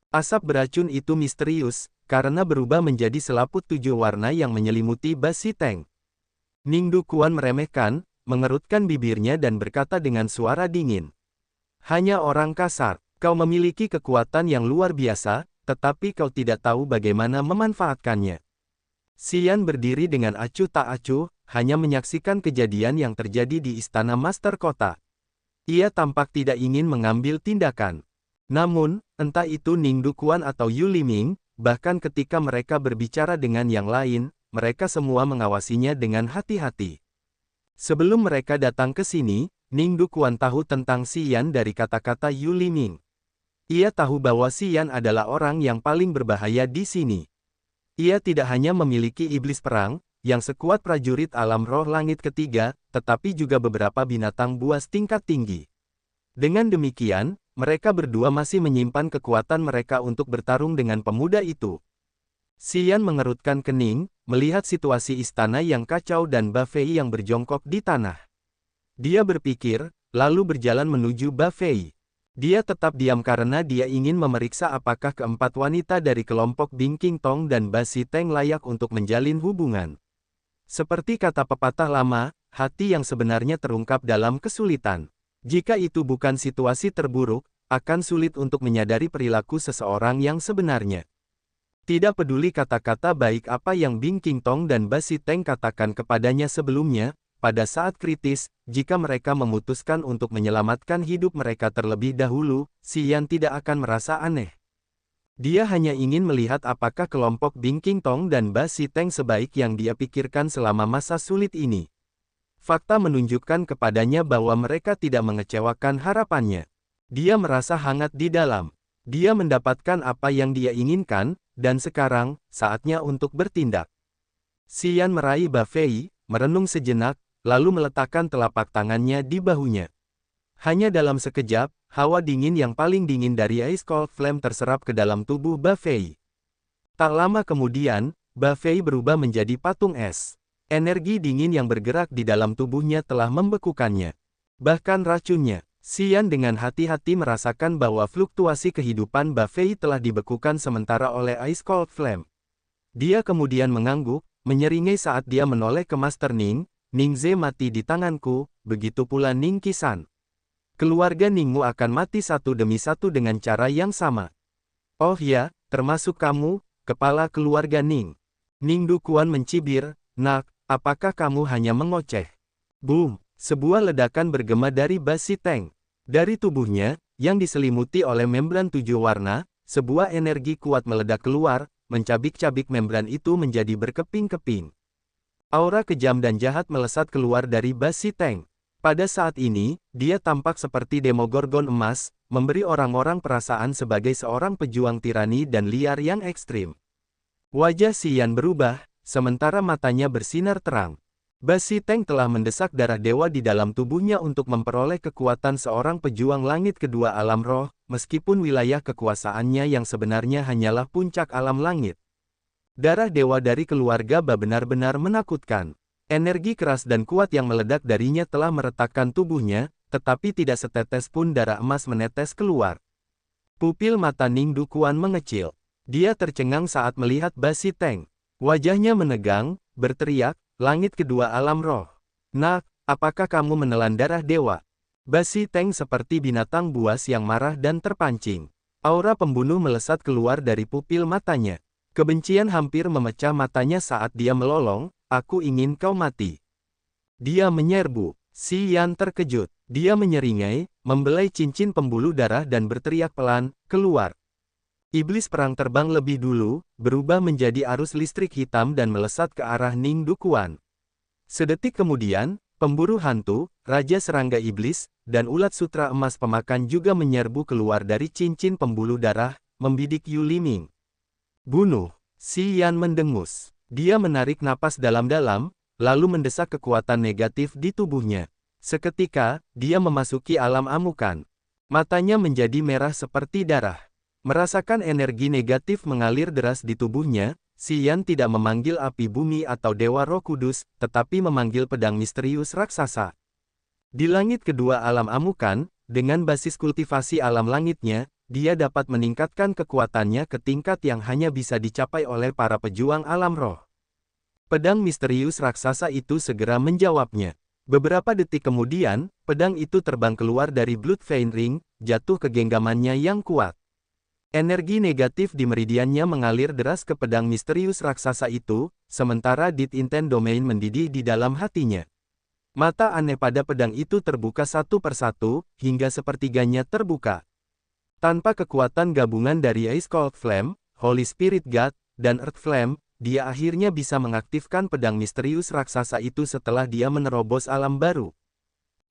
Asap beracun itu misterius, karena berubah menjadi selaput 7 warna yang menyelimuti Ba Siteng. Ning Dukuan meremehkan, mengerutkan bibirnya dan berkata dengan suara dingin. Hanya orang kasar, kau memiliki kekuatan yang luar biasa, tetapi kau tidak tahu bagaimana memanfaatkannya. Xian berdiri dengan acuh tak acuh, hanya menyaksikan kejadian yang terjadi di istana Master Kota. Ia tampak tidak ingin mengambil tindakan. Namun, entah itu Ning Dukuan atau Yu Liming, bahkan ketika mereka berbicara dengan yang lain, mereka semua mengawasinya dengan hati-hati. Sebelum mereka datang ke sini, Ning Dukuan tahu tentang Xian dari kata-kata Yu Liming. Ia tahu bahwa Xian adalah orang yang paling berbahaya di sini. Ia tidak hanya memiliki iblis perang, yang sekuat prajurit alam roh langit ketiga, tetapi juga beberapa binatang buas tingkat tinggi. Dengan demikian, mereka berdua masih menyimpan kekuatan mereka untuk bertarung dengan pemuda itu. Xian mengerutkan kening, melihat situasi istana yang kacau dan Ba Fei yang berjongkok di tanah. Dia berpikir, lalu berjalan menuju Ba Fei. Dia tetap diam karena dia ingin memeriksa apakah keempat wanita dari kelompok Bing King Tong dan Ba Siteng layak untuk menjalin hubungan. Seperti kata pepatah lama, hati yang sebenarnya terungkap dalam kesulitan. Jika itu bukan situasi terburuk, akan sulit untuk menyadari perilaku seseorang yang sebenarnya. Tidak peduli kata-kata baik apa yang Bing King Tong dan Ba Siteng katakan kepadanya sebelumnya, pada saat kritis, jika mereka memutuskan untuk menyelamatkan hidup mereka terlebih dahulu, Xian tidak akan merasa aneh. Dia hanya ingin melihat apakah kelompok Bing King Tong dan Ba Siteng sebaik yang dia pikirkan selama masa sulit ini. Fakta menunjukkan kepadanya bahwa mereka tidak mengecewakan harapannya. Dia merasa hangat di dalam. Dia mendapatkan apa yang dia inginkan, dan sekarang, saatnya untuk bertindak. Xian meraih Ba Fei, merenung sejenak, lalu meletakkan telapak tangannya di bahunya. Hanya dalam sekejap, hawa dingin yang paling dingin dari Ice Cold Flame terserap ke dalam tubuh Ba Fei. Tak lama kemudian, Ba Fei berubah menjadi patung es. Energi dingin yang bergerak di dalam tubuhnya telah membekukannya. Bahkan racunnya. Xian dengan hati-hati merasakan bahwa fluktuasi kehidupan Bafei telah dibekukan sementara oleh Ice Cold Flame. Dia kemudian mengangguk, menyeringai saat dia menoleh ke Master Ning. Ningze mati di tanganku, begitu pula Ning Qisan. Keluarga Ningmu akan mati satu demi satu dengan cara yang sama. Oh ya, termasuk kamu, kepala keluarga Ning. Ning Dukuan mencibir, nak, apakah kamu hanya mengoceh? Boom! Sebuah ledakan bergema dari Basi Teng. Dari tubuhnya, yang diselimuti oleh membran 7 warna, sebuah energi kuat meledak keluar, mencabik-cabik membran itu menjadi berkeping-keping. Aura kejam dan jahat melesat keluar dari Basi Teng. Pada saat ini, dia tampak seperti Demogorgon emas, memberi orang-orang perasaan sebagai seorang pejuang tirani dan liar yang ekstrim. Wajah Xian berubah, sementara matanya bersinar terang. Basi Teng telah mendesak darah dewa di dalam tubuhnya untuk memperoleh kekuatan seorang pejuang langit kedua alam roh, meskipun wilayah kekuasaannya yang sebenarnya hanyalah puncak alam langit. Darah dewa dari keluarga Ba benar-benar menakutkan. Energi keras dan kuat yang meledak darinya telah meretakkan tubuhnya, tetapi tidak setetes pun darah emas menetes keluar. Pupil mata Ning Dukuan mengecil. Dia tercengang saat melihat Basi Teng. Wajahnya menegang, berteriak, langit kedua alam roh. Nak, apakah kamu menelan darah dewa? Basi Teng seperti binatang buas yang marah dan terpancing. Aura pembunuh melesat keluar dari pupil matanya. Kebencian hampir memecah matanya saat dia melolong, aku ingin kau mati. Dia menyerbu. Xian terkejut. Dia menyeringai, membelai cincin pembuluh darah dan berteriak pelan, keluar. Iblis perang terbang lebih dulu, berubah menjadi arus listrik hitam dan melesat ke arah Ning Dukuan. Sedetik kemudian, pemburu hantu, Raja Serangga Iblis, dan ulat sutra emas pemakan juga menyerbu keluar dari cincin pembuluh darah, membidik Yu Liming. Bunuh! Xian mendengus. Dia menarik napas dalam-dalam, lalu mendesak kekuatan negatif di tubuhnya. Seketika, dia memasuki alam amukan. Matanya menjadi merah seperti darah. Merasakan energi negatif mengalir deras di tubuhnya, Xian tidak memanggil api bumi atau Dewa Roh Kudus, tetapi memanggil pedang misterius raksasa. Di langit kedua alam amukan, dengan basis kultivasi alam langitnya, dia dapat meningkatkan kekuatannya ke tingkat yang hanya bisa dicapai oleh para pejuang alam roh. Pedang misterius raksasa itu segera menjawabnya. Beberapa detik kemudian, pedang itu terbang keluar dari Blood Vein Ring, jatuh ke genggamannya yang kuat. Energi negatif di meridiannya mengalir deras ke pedang misterius raksasa itu, sementara Dead Intent Domain mendidih di dalam hatinya. Mata aneh pada pedang itu terbuka satu persatu, hingga sepertiganya terbuka. Tanpa kekuatan gabungan dari Ice Cold Flame, Holy Spirit God, dan Earth Flame, dia akhirnya bisa mengaktifkan pedang misterius raksasa itu setelah dia menerobos alam baru.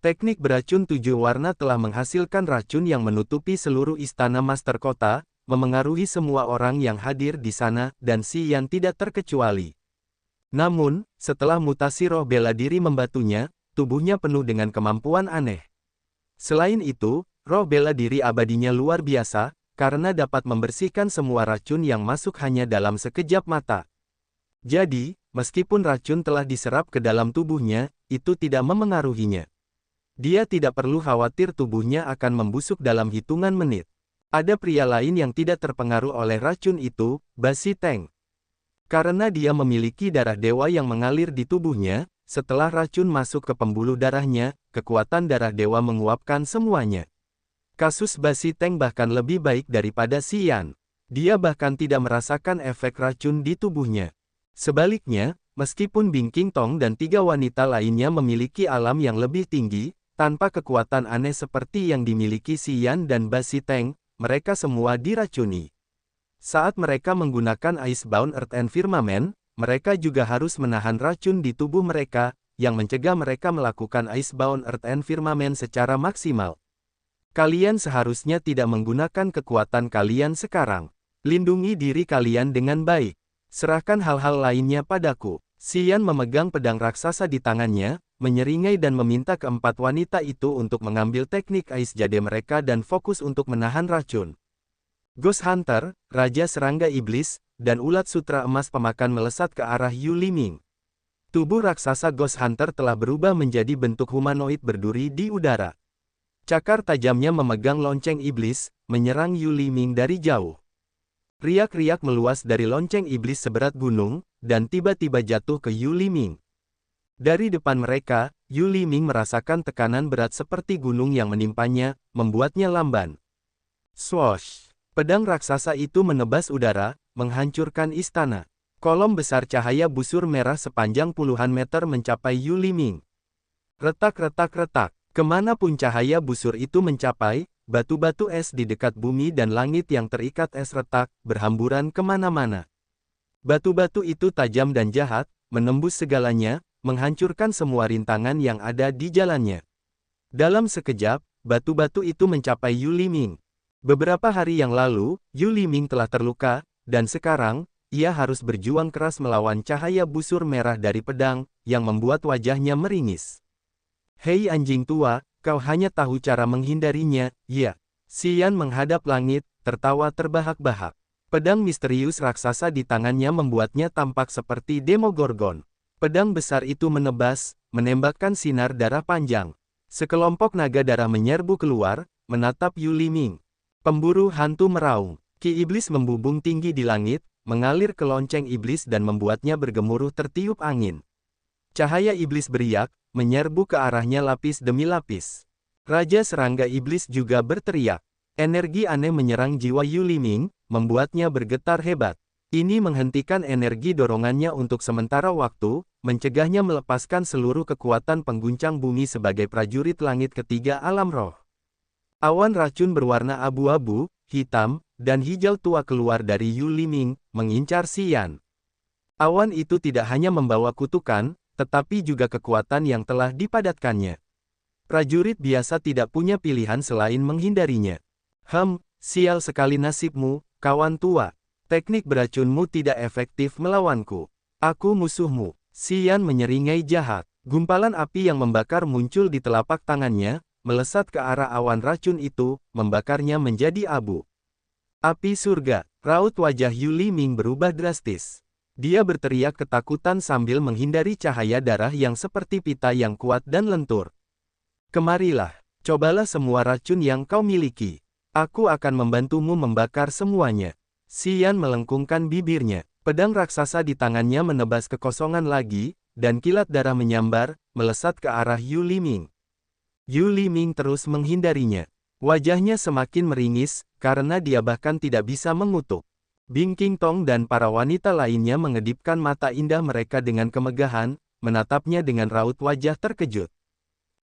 Teknik beracun 7 warna telah menghasilkan racun yang menutupi seluruh istana Master Kota, memengaruhi semua orang yang hadir di sana, dan Xian tidak terkecuali. Namun, setelah mutasi roh bela diri membatunya, tubuhnya penuh dengan kemampuan aneh. Selain itu, roh bela diri abadinya luar biasa, karena dapat membersihkan semua racun yang masuk hanya dalam sekejap mata. Jadi, meskipun racun telah diserap ke dalam tubuhnya, itu tidak memengaruhinya. Dia tidak perlu khawatir tubuhnya akan membusuk dalam hitungan menit. Ada pria lain yang tidak terpengaruh oleh racun itu, Basi Teng. Karena dia memiliki darah dewa yang mengalir di tubuhnya, setelah racun masuk ke pembuluh darahnya, kekuatan darah dewa menguapkan semuanya. Kasus Basi Teng bahkan lebih baik daripada Xian. Dia bahkan tidak merasakan efek racun di tubuhnya. Sebaliknya, meskipun Bing King Tong dan 3 wanita lainnya memiliki alam yang lebih tinggi, tanpa kekuatan aneh seperti yang dimiliki Xian dan Basi Teng, mereka semua diracuni. Saat mereka menggunakan Icebound Earth and Firmament, mereka juga harus menahan racun di tubuh mereka, yang mencegah mereka melakukan Icebound Earth and Firmament secara maksimal. Kalian seharusnya tidak menggunakan kekuatan kalian sekarang. Lindungi diri kalian dengan baik. Serahkan hal-hal lainnya padaku. Xian memegang pedang raksasa di tangannya, menyeringai dan meminta keempat wanita itu untuk mengambil teknik Ice Jade mereka dan fokus untuk menahan racun. Ghost Hunter, Raja Serangga Iblis, dan ulat sutra emas pemakan melesat ke arah Yu Liming. Tubuh raksasa Ghost Hunter telah berubah menjadi bentuk humanoid berduri di udara. Cakar tajamnya memegang lonceng iblis, menyerang Yu Liming dari jauh. Riak-riak meluas dari lonceng iblis seberat gunung, dan tiba-tiba jatuh ke Yu Liming. Dari depan mereka, Yu Liming merasakan tekanan berat seperti gunung yang menimpanya, membuatnya lamban. Swoosh! Pedang raksasa itu menebas udara, menghancurkan istana. Kolom besar cahaya busur merah sepanjang puluhan meter mencapai Yu Liming. Retak-retak-retak. Kemanapun cahaya busur itu mencapai, batu-batu es di dekat bumi dan langit yang terikat es retak, berhamburan kemana-mana. Batu-batu itu tajam dan jahat, menembus segalanya, menghancurkan semua rintangan yang ada di jalannya. Dalam sekejap, batu-batu itu mencapai Yu Liming. Beberapa hari yang lalu, Yu Liming telah terluka, dan sekarang, ia harus berjuang keras melawan cahaya busur merah dari pedang, yang membuat wajahnya meringis. Hei anjing tua, kau hanya tahu cara menghindarinya, ya. Xian menghadap langit, tertawa terbahak-bahak. Pedang misterius raksasa di tangannya membuatnya tampak seperti Demogorgon. Pedang besar itu menebas, menembakkan sinar darah panjang. Sekelompok naga darah menyerbu keluar, menatap Yu Liming. Pemburu hantu meraung. Ki iblis membubung tinggi di langit, mengalir ke lonceng iblis dan membuatnya bergemuruh tertiup angin. Cahaya iblis beriak, menyerbu ke arahnya lapis demi lapis. Raja serangga iblis juga berteriak. Energi aneh menyerang jiwa Yu Liming, membuatnya bergetar hebat. Ini menghentikan energi dorongannya untuk sementara waktu, mencegahnya melepaskan seluruh kekuatan pengguncang bumi sebagai prajurit langit ketiga alam roh. Awan racun berwarna abu-abu, hitam, dan hijau tua keluar dari Yu Liming, mengincar Xian. Awan itu tidak hanya membawa kutukan, tetapi juga kekuatan yang telah dipadatkannya. Prajurit biasa tidak punya pilihan selain menghindarinya. Sial sekali nasibmu, kawan tua. Teknik beracunmu tidak efektif melawanku. Aku musuhmu. Xian menyeringai jahat. Gumpalan api yang membakar muncul di telapak tangannya, melesat ke arah awan racun itu, membakarnya menjadi abu. Api surga. Raut wajah Yu Liming berubah drastis. Dia berteriak ketakutan sambil menghindari cahaya darah yang seperti pita yang kuat dan lentur. Kemarilah, cobalah semua racun yang kau miliki. Aku akan membantumu membakar semuanya. Xian melengkungkan bibirnya. Pedang raksasa di tangannya menebas kekosongan lagi, dan kilat darah menyambar, melesat ke arah Yu Liming. Yu Liming terus menghindarinya. Wajahnya semakin meringis, karena dia bahkan tidak bisa mengutuk. Bing King Tong dan para wanita lainnya mengedipkan mata indah mereka dengan kemegahan, menatapnya dengan raut wajah terkejut.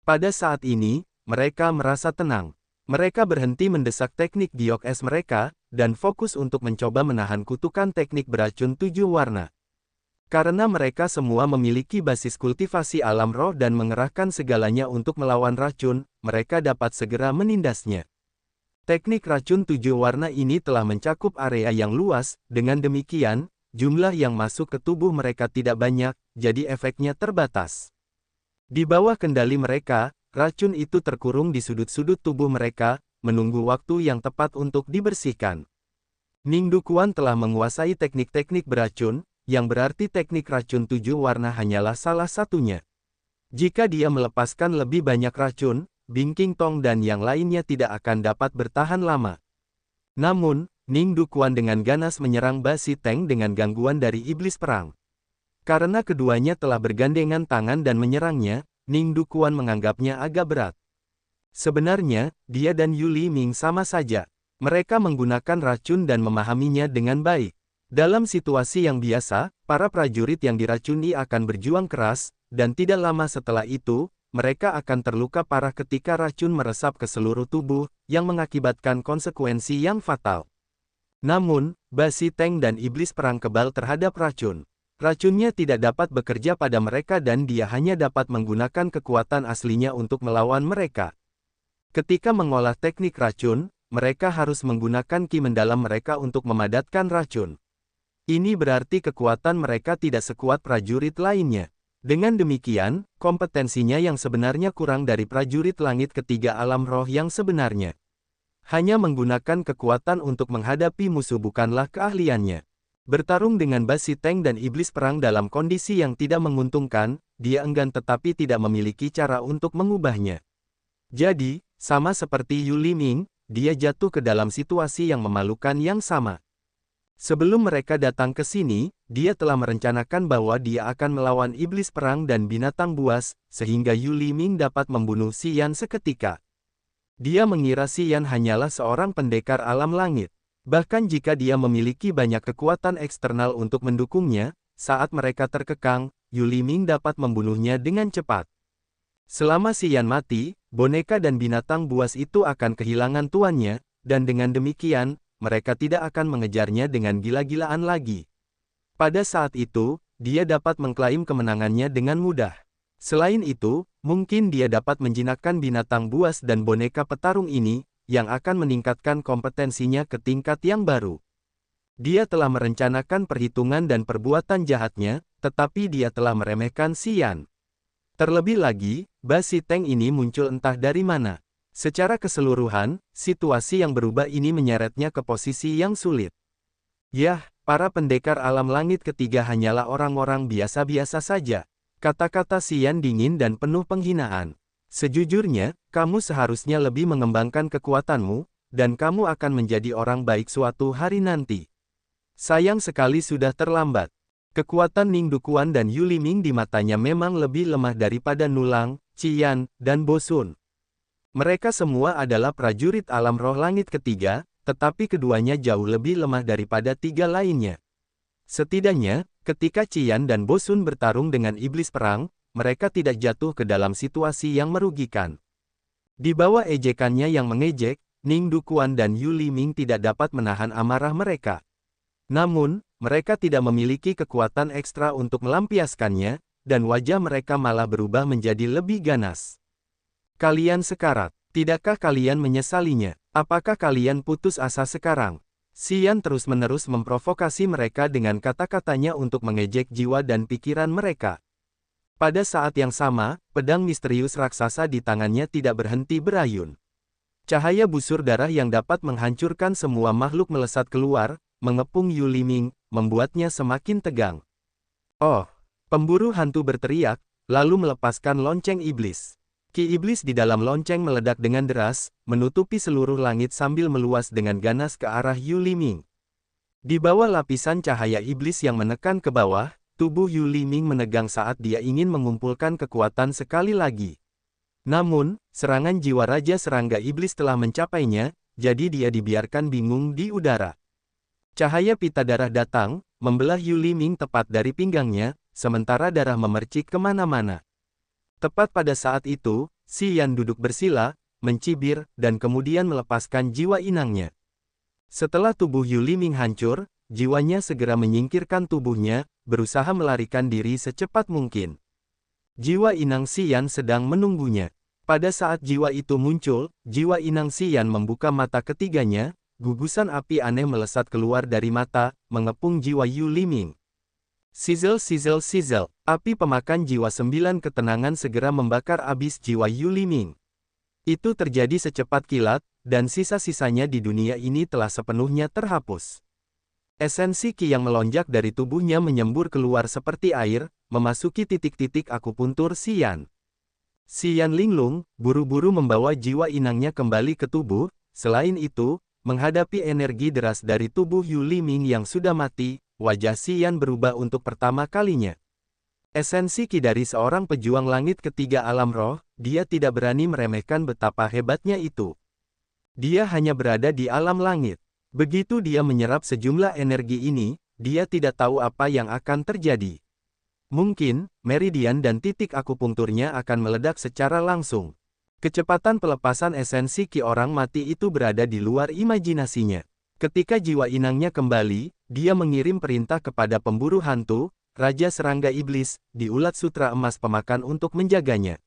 Pada saat ini, mereka merasa tenang. Mereka berhenti mendesak teknik giok es mereka, dan fokus untuk mencoba menahan kutukan teknik beracun 7 warna. Karena mereka semua memiliki basis kultivasi alam roh dan mengerahkan segalanya untuk melawan racun, mereka dapat segera menindasnya. Teknik racun 7 warna ini telah mencakup area yang luas, dengan demikian, jumlah yang masuk ke tubuh mereka tidak banyak, jadi efeknya terbatas. Di bawah kendali mereka, racun itu terkurung di sudut-sudut tubuh mereka, menunggu waktu yang tepat untuk dibersihkan. Ning Dukuan telah menguasai teknik-teknik beracun, yang berarti teknik racun 7 warna hanyalah salah satunya. Jika dia melepaskan lebih banyak racun, Bing King Tong dan yang lainnya tidak akan dapat bertahan lama. Namun, Ning Dukuan dengan ganas menyerang Ba Si Teng dengan gangguan dari iblis perang. Karena keduanya telah bergandengan tangan dan menyerangnya, Ning Dukuan menganggapnya agak berat. Sebenarnya, dia dan Yu Liming sama saja. Mereka menggunakan racun dan memahaminya dengan baik. Dalam situasi yang biasa, para prajurit yang diracuni akan berjuang keras, dan tidak lama setelah itu, mereka akan terluka parah ketika racun meresap ke seluruh tubuh, yang mengakibatkan konsekuensi yang fatal. Namun, Ba Si Teng dan iblis perang kebal terhadap racun. Racunnya tidak dapat bekerja pada mereka dan dia hanya dapat menggunakan kekuatan aslinya untuk melawan mereka. Ketika mengolah teknik racun, mereka harus menggunakan ki mendalam mereka untuk memadatkan racun. Ini berarti kekuatan mereka tidak sekuat prajurit lainnya. Dengan demikian, kompetensinya yang sebenarnya kurang dari prajurit langit ketiga alam roh yang sebenarnya. Hanya menggunakan kekuatan untuk menghadapi musuh bukanlah keahliannya. Bertarung dengan Ba Si Teng dan iblis perang dalam kondisi yang tidak menguntungkan, dia enggan tetapi tidak memiliki cara untuk mengubahnya. Jadi, Sama seperti Yu Liming, dia jatuh ke dalam situasi yang memalukan yang sama. Sebelum mereka datang ke sini, dia telah merencanakan bahwa dia akan melawan iblis perang dan binatang buas, sehingga Yu Liming dapat membunuh Xian seketika. Dia mengira Xian hanyalah seorang pendekar alam langit. Bahkan jika dia memiliki banyak kekuatan eksternal untuk mendukungnya, saat mereka terkekang, Yu Liming dapat membunuhnya dengan cepat. Selama Xian mati, boneka dan binatang buas itu akan kehilangan tuannya, dan dengan demikian, mereka tidak akan mengejarnya dengan gila-gilaan lagi. Pada saat itu, dia dapat mengklaim kemenangannya dengan mudah. Selain itu, mungkin dia dapat menjinakkan binatang buas dan boneka petarung ini, yang akan meningkatkan kompetensinya ke tingkat yang baru. Dia telah merencanakan perhitungan dan perbuatan jahatnya, tetapi dia telah meremehkan Xian. Terlebih lagi, Ba Xiteng ini muncul entah dari mana. Secara keseluruhan, situasi yang berubah ini menyeretnya ke posisi yang sulit. Yah, para pendekar alam langit ketiga hanyalah orang-orang biasa-biasa saja. Kata-kata Xian dingin dan penuh penghinaan. Sejujurnya, kamu seharusnya lebih mengembangkan kekuatanmu, dan kamu akan menjadi orang baik suatu hari nanti. Sayang sekali sudah terlambat. Kekuatan Ning Dukuan dan Yu Liming di matanya memang lebih lemah daripada Nulang, Qian, dan Bosun. Mereka semua adalah prajurit alam roh langit ketiga, tetapi keduanya jauh lebih lemah daripada tiga lainnya. Setidaknya, ketika Qian dan Bosun bertarung dengan iblis perang, mereka tidak jatuh ke dalam situasi yang merugikan. Di bawah ejekannya yang mengejek, Ning Dukuan dan Yu Liming tidak dapat menahan amarah mereka. Namun, mereka tidak memiliki kekuatan ekstra untuk melampiaskannya, dan wajah mereka malah berubah menjadi lebih ganas. Kalian sekarat, tidakkah kalian menyesalinya? Apakah kalian putus asa sekarang? Xian terus-menerus memprovokasi mereka dengan kata-katanya untuk mengejek jiwa dan pikiran mereka. Pada saat yang sama, pedang misterius raksasa di tangannya tidak berhenti berayun. Cahaya busur darah yang dapat menghancurkan semua makhluk melesat keluar, mengepung Yu Liming, membuatnya semakin tegang. Oh! Pemburu hantu berteriak, lalu melepaskan lonceng iblis. Ki iblis di dalam lonceng meledak dengan deras, menutupi seluruh langit sambil meluas dengan ganas ke arah Yu Liming. Di bawah lapisan cahaya iblis yang menekan ke bawah, tubuh Yu Liming menegang saat dia ingin mengumpulkan kekuatan sekali lagi. Namun, serangan jiwa Raja Serangga Iblis telah mencapainya, jadi dia dibiarkan bingung di udara. Cahaya pita darah datang, membelah Yu Liming tepat dari pinggangnya, sementara darah memercik kemana-mana. Tepat pada saat itu, Xian duduk bersila, mencibir, dan kemudian melepaskan jiwa inangnya. Setelah tubuh Yu Liming hancur, jiwanya segera menyingkirkan tubuhnya, berusaha melarikan diri secepat mungkin. Jiwa inang Xian sedang menunggunya. Pada saat jiwa itu muncul, jiwa inang Xian membuka mata ketiganya, gugusan api aneh melesat keluar dari mata, mengepung jiwa Yu Liming. Sizzle sizzle sizzle, api pemakan jiwa 9 ketenangan segera membakar abis jiwa Yu Liming. Itu terjadi secepat kilat, dan sisa-sisanya di dunia ini telah sepenuhnya terhapus. Esensi Qi yang melonjak dari tubuhnya menyembur keluar seperti air, memasuki titik-titik akupuntur Xian. Xian linglung, buru-buru membawa jiwa inangnya kembali ke tubuh, selain itu, menghadapi energi deras dari tubuh Yu Liming yang sudah mati, wajah Xian berubah untuk pertama kalinya. Esensi Qi dari seorang pejuang langit ketiga alam roh, dia tidak berani meremehkan betapa hebatnya itu. Dia hanya berada di alam langit. Begitu dia menyerap sejumlah energi ini, dia tidak tahu apa yang akan terjadi. Mungkin, meridian dan titik akupunkturnya akan meledak secara langsung. Kecepatan pelepasan esensi Qi orang mati itu berada di luar imajinasinya. Ketika jiwa inangnya kembali, dia mengirim perintah kepada pemburu hantu, Raja Serangga Iblis, di ulat sutra emas pemakan untuk menjaganya.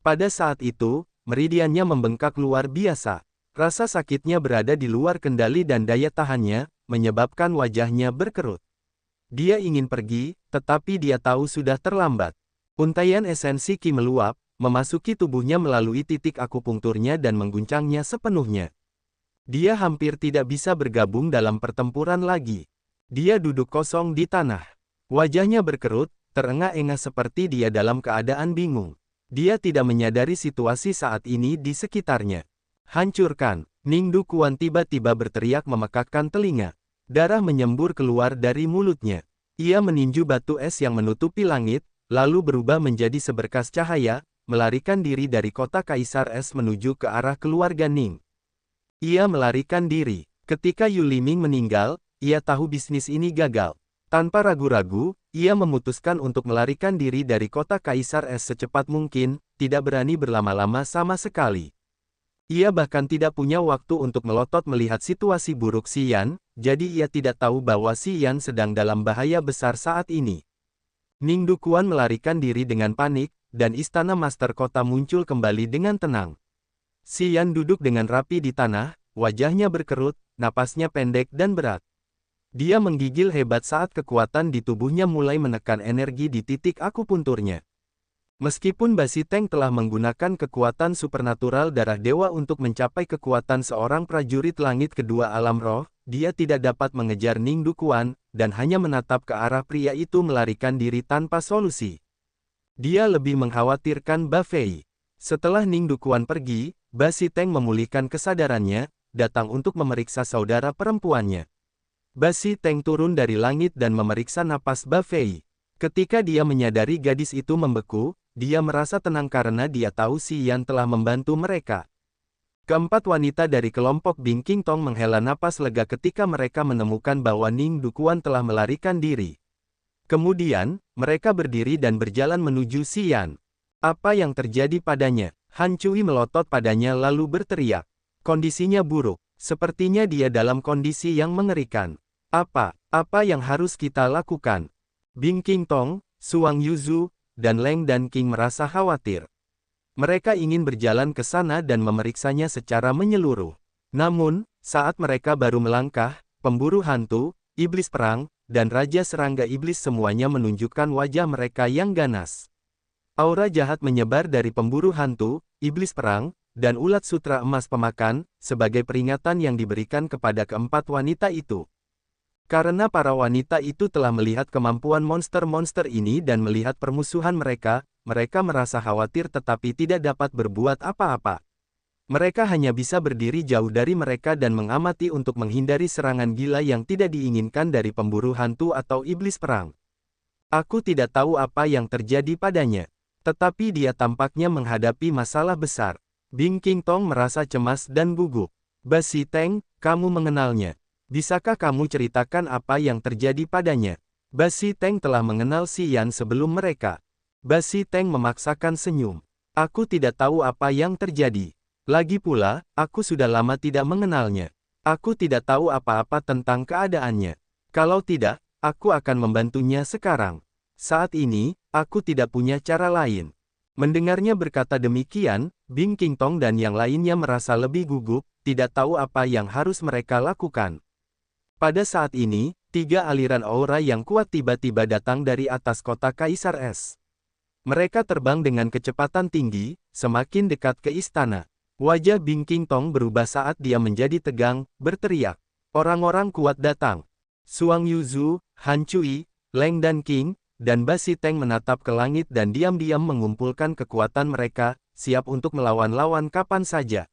Pada saat itu, meridiannya membengkak luar biasa. Rasa sakitnya berada di luar kendali dan daya tahannya, menyebabkan wajahnya berkerut. Dia ingin pergi, tetapi dia tahu sudah terlambat. Untaian esensi Qi meluap, memasuki tubuhnya melalui titik akupunkturnya dan mengguncangnya sepenuhnya. Dia hampir tidak bisa bergabung dalam pertempuran lagi. Dia duduk kosong di tanah. Wajahnya berkerut, terengah-engah seperti dia dalam keadaan bingung. Dia tidak menyadari situasi saat ini di sekitarnya. Hancurkan! Ning Dukuan tiba-tiba berteriak memekakkan telinga. Darah menyembur keluar dari mulutnya. Ia meninju batu es yang menutupi langit, lalu berubah menjadi seberkas cahaya, melarikan diri dari kota Kaisar Es menuju ke arah keluarga Ning. Ia melarikan diri. Ketika Yu Liming meninggal, ia tahu bisnis ini gagal. Tanpa ragu-ragu, ia memutuskan untuk melarikan diri dari kota Kaisar Es secepat mungkin, tidak berani berlama-lama sama sekali. Ia bahkan tidak punya waktu untuk melotot melihat situasi buruk Xian, jadi ia tidak tahu bahwa Xian sedang dalam bahaya besar saat ini. Ning Dukuan melarikan diri dengan panik, dan istana Master Kota muncul kembali dengan tenang. Xian duduk dengan rapi di tanah, wajahnya berkerut, napasnya pendek dan berat. Dia menggigil hebat saat kekuatan di tubuhnya mulai menekan energi di titik akupunturnya. Meskipun Basi Teng telah menggunakan kekuatan supernatural darah dewa untuk mencapai kekuatan seorang prajurit langit kedua alam roh, dia tidak dapat mengejar Ning Dukuan, dan hanya menatap ke arah pria itu melarikan diri tanpa solusi. Dia lebih mengkhawatirkan Ba Fei. Setelah Ning Dukuan pergi, Basi Teng memulihkan kesadarannya, datang untuk memeriksa saudara perempuannya. Basi Teng turun dari langit dan memeriksa napas Ba Fei. Ketika dia menyadari gadis itu membeku, dia merasa tenang karena dia tahu Xian telah membantu mereka. Keempat wanita dari kelompok Bing King Tong menghela napas lega ketika mereka menemukan bahwa Ning Dukuan telah melarikan diri. Kemudian, mereka berdiri dan berjalan menuju Xian. Apa yang terjadi padanya? Han Cui melotot padanya lalu berteriak. Kondisinya buruk. Sepertinya dia dalam kondisi yang mengerikan. Apa yang harus kita lakukan? Bing King Tong, Suang Yuzu, dan Leng Dan King merasa khawatir. Mereka ingin berjalan ke sana dan memeriksanya secara menyeluruh. Namun, saat mereka baru melangkah, pemburu hantu, iblis perang, dan Raja Serangga Iblis semuanya menunjukkan wajah mereka yang ganas. Aura jahat menyebar dari pemburu hantu, iblis perang, dan ulat sutra emas pemakan, sebagai peringatan yang diberikan kepada keempat wanita itu. Karena para wanita itu telah melihat kemampuan monster-monster ini dan melihat permusuhan mereka, mereka merasa khawatir tetapi tidak dapat berbuat apa-apa. Mereka hanya bisa berdiri jauh dari mereka dan mengamati untuk menghindari serangan gila yang tidak diinginkan dari pemburu hantu atau iblis perang. Aku tidak tahu apa yang terjadi padanya. Tetapi dia tampaknya menghadapi masalah besar. Bing King Tong merasa cemas dan gugup. Basi Teng, kamu mengenalnya. Bisakah kamu ceritakan apa yang terjadi padanya? Basi Teng telah mengenal Xian sebelum mereka. Basi Teng memaksakan senyum. Aku tidak tahu apa yang terjadi. Lagi pula, aku sudah lama tidak mengenalnya. Aku tidak tahu apa-apa tentang keadaannya. Kalau tidak, aku akan membantunya sekarang. Saat ini, aku tidak punya cara lain. Mendengarnya berkata demikian, Bing King Tong dan yang lainnya merasa lebih gugup, tidak tahu apa yang harus mereka lakukan. Pada saat ini, 3 aliran aura yang kuat tiba-tiba datang dari atas kota Kaisar Es. Mereka terbang dengan kecepatan tinggi, semakin dekat ke istana. Wajah Bing King Tong berubah saat dia menjadi tegang, berteriak. Orang-orang kuat datang. Suang Yuzu, Han Cui, Leng Dan King, dan Basi Teng menatap ke langit dan diam-diam mengumpulkan kekuatan mereka, siap untuk melawan lawan kapan saja.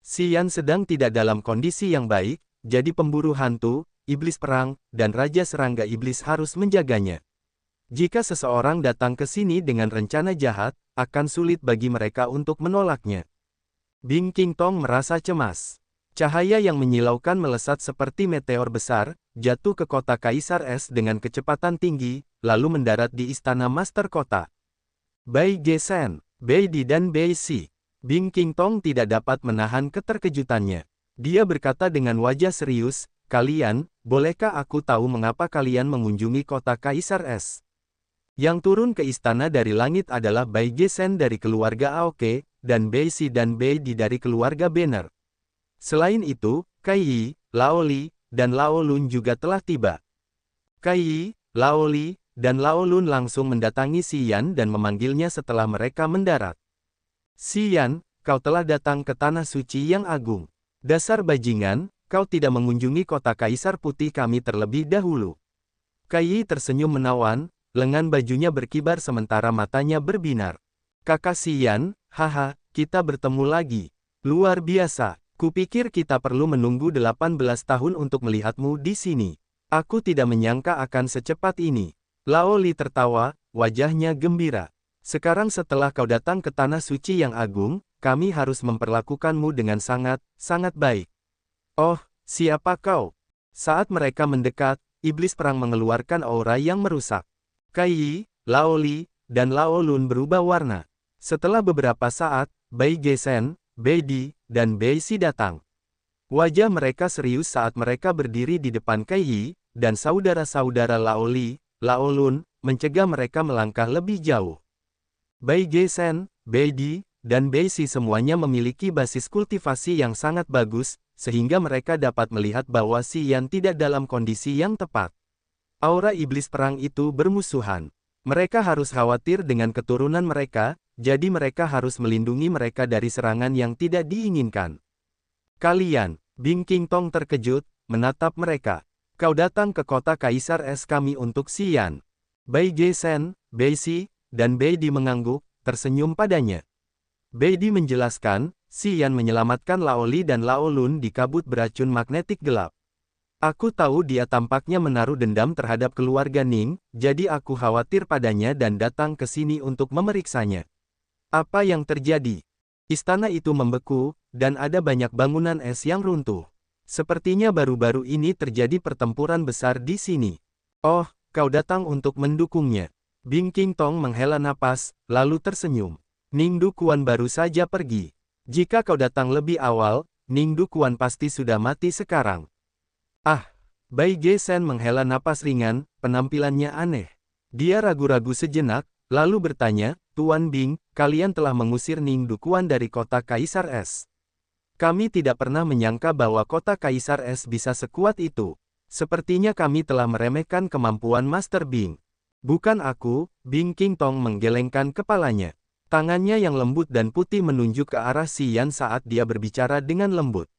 Xian sedang tidak dalam kondisi yang baik, jadi pemburu hantu, iblis perang, dan Raja Serangga Iblis harus menjaganya. Jika seseorang datang ke sini dengan rencana jahat, akan sulit bagi mereka untuk menolaknya. Bing King Tong merasa cemas. Cahaya yang menyilaukan melesat seperti meteor besar, jatuh ke kota Kaisar Es dengan kecepatan tinggi, lalu mendarat di istana Master Kota. Bai Gesen, Bai Di dan Bai Si. Bing King Tong tidak dapat menahan keterkejutannya. Dia berkata dengan wajah serius, "Kalian, bolehkah aku tahu mengapa kalian mengunjungi kota Kaisar Es?" Yang turun ke istana dari langit adalah Bai Gesen dari keluarga Aoke, dan Bai Si dan Bai Di dari keluarga Banner. Selain itu, Kai Yi, Lao Li, dan Lao Lun juga telah tiba. Kai Yi, Lao Li, dan Lao Lun langsung mendatangi Xian dan memanggilnya setelah mereka mendarat. Xian, kau telah datang ke Tanah Suci yang agung. Dasar bajingan, kau tidak mengunjungi kota Kaisar Putih kami terlebih dahulu. Kai Yi tersenyum menawan, lengan bajunya berkibar sementara matanya berbinar. Kakak Xian, haha, kita bertemu lagi. Luar biasa. Kupikir kita perlu menunggu 18 tahun untuk melihatmu di sini. Aku tidak menyangka akan secepat ini. Lao Li tertawa, wajahnya gembira. Sekarang setelah kau datang ke Tanah Suci yang agung, kami harus memperlakukanmu dengan sangat baik. Oh, siapa kau? Saat mereka mendekat, iblis perang mengeluarkan aura yang merusak. Kai Yi, Lao Li, dan Lao Lun berubah warna. Setelah beberapa saat, Bai Gesen, Bai Di, dan Bai Si datang. Wajah mereka serius saat mereka berdiri di depan Kai Yi, dan saudara-saudara Lao Li, Lao Lun, mencegah mereka melangkah lebih jauh. Bai Gesen, Bai Di, dan Bai Si semuanya memiliki basis kultivasi yang sangat bagus, sehingga mereka dapat melihat bahwa Xian tidak dalam kondisi yang tepat. Aura iblis perang itu bermusuhan. Mereka harus khawatir dengan keturunan mereka, jadi mereka harus melindungi mereka dari serangan yang tidak diinginkan. Kalian, Bing Qingtong terkejut, menatap mereka. Kau datang ke kota Kaisar Es kami untuk Xian. Bai Gesen, Bai Si, dan Bai Di mengangguk, tersenyum padanya. Bai Di menjelaskan, Xian menyelamatkan Lao Li dan Lao Lun di kabut beracun magnetik gelap. Aku tahu dia tampaknya menaruh dendam terhadap keluarga Ning, jadi aku khawatir padanya dan datang ke sini untuk memeriksanya. Apa yang terjadi? Istana itu membeku, dan ada banyak bangunan es yang runtuh. Sepertinya baru-baru ini terjadi pertempuran besar di sini. Oh, kau datang untuk mendukungnya. Bing Qingtong menghela napas, lalu tersenyum. Ning Dukuan baru saja pergi. Jika kau datang lebih awal, Ning Dukuan pasti sudah mati sekarang. Ah, Bai Gesen menghela napas ringan, penampilannya aneh. Dia ragu-ragu sejenak, lalu bertanya, Tuan Bing, kalian telah mengusir Ning Dukuan dari kota Kaisar Es. Kami tidak pernah menyangka bahwa kota Kaisar Es bisa sekuat itu. Sepertinya kami telah meremehkan kemampuan Master Bing. Bukan aku, Bing Qingtong menggelengkan kepalanya. Tangannya yang lembut dan putih menunjuk ke arah Xian saat dia berbicara dengan lembut.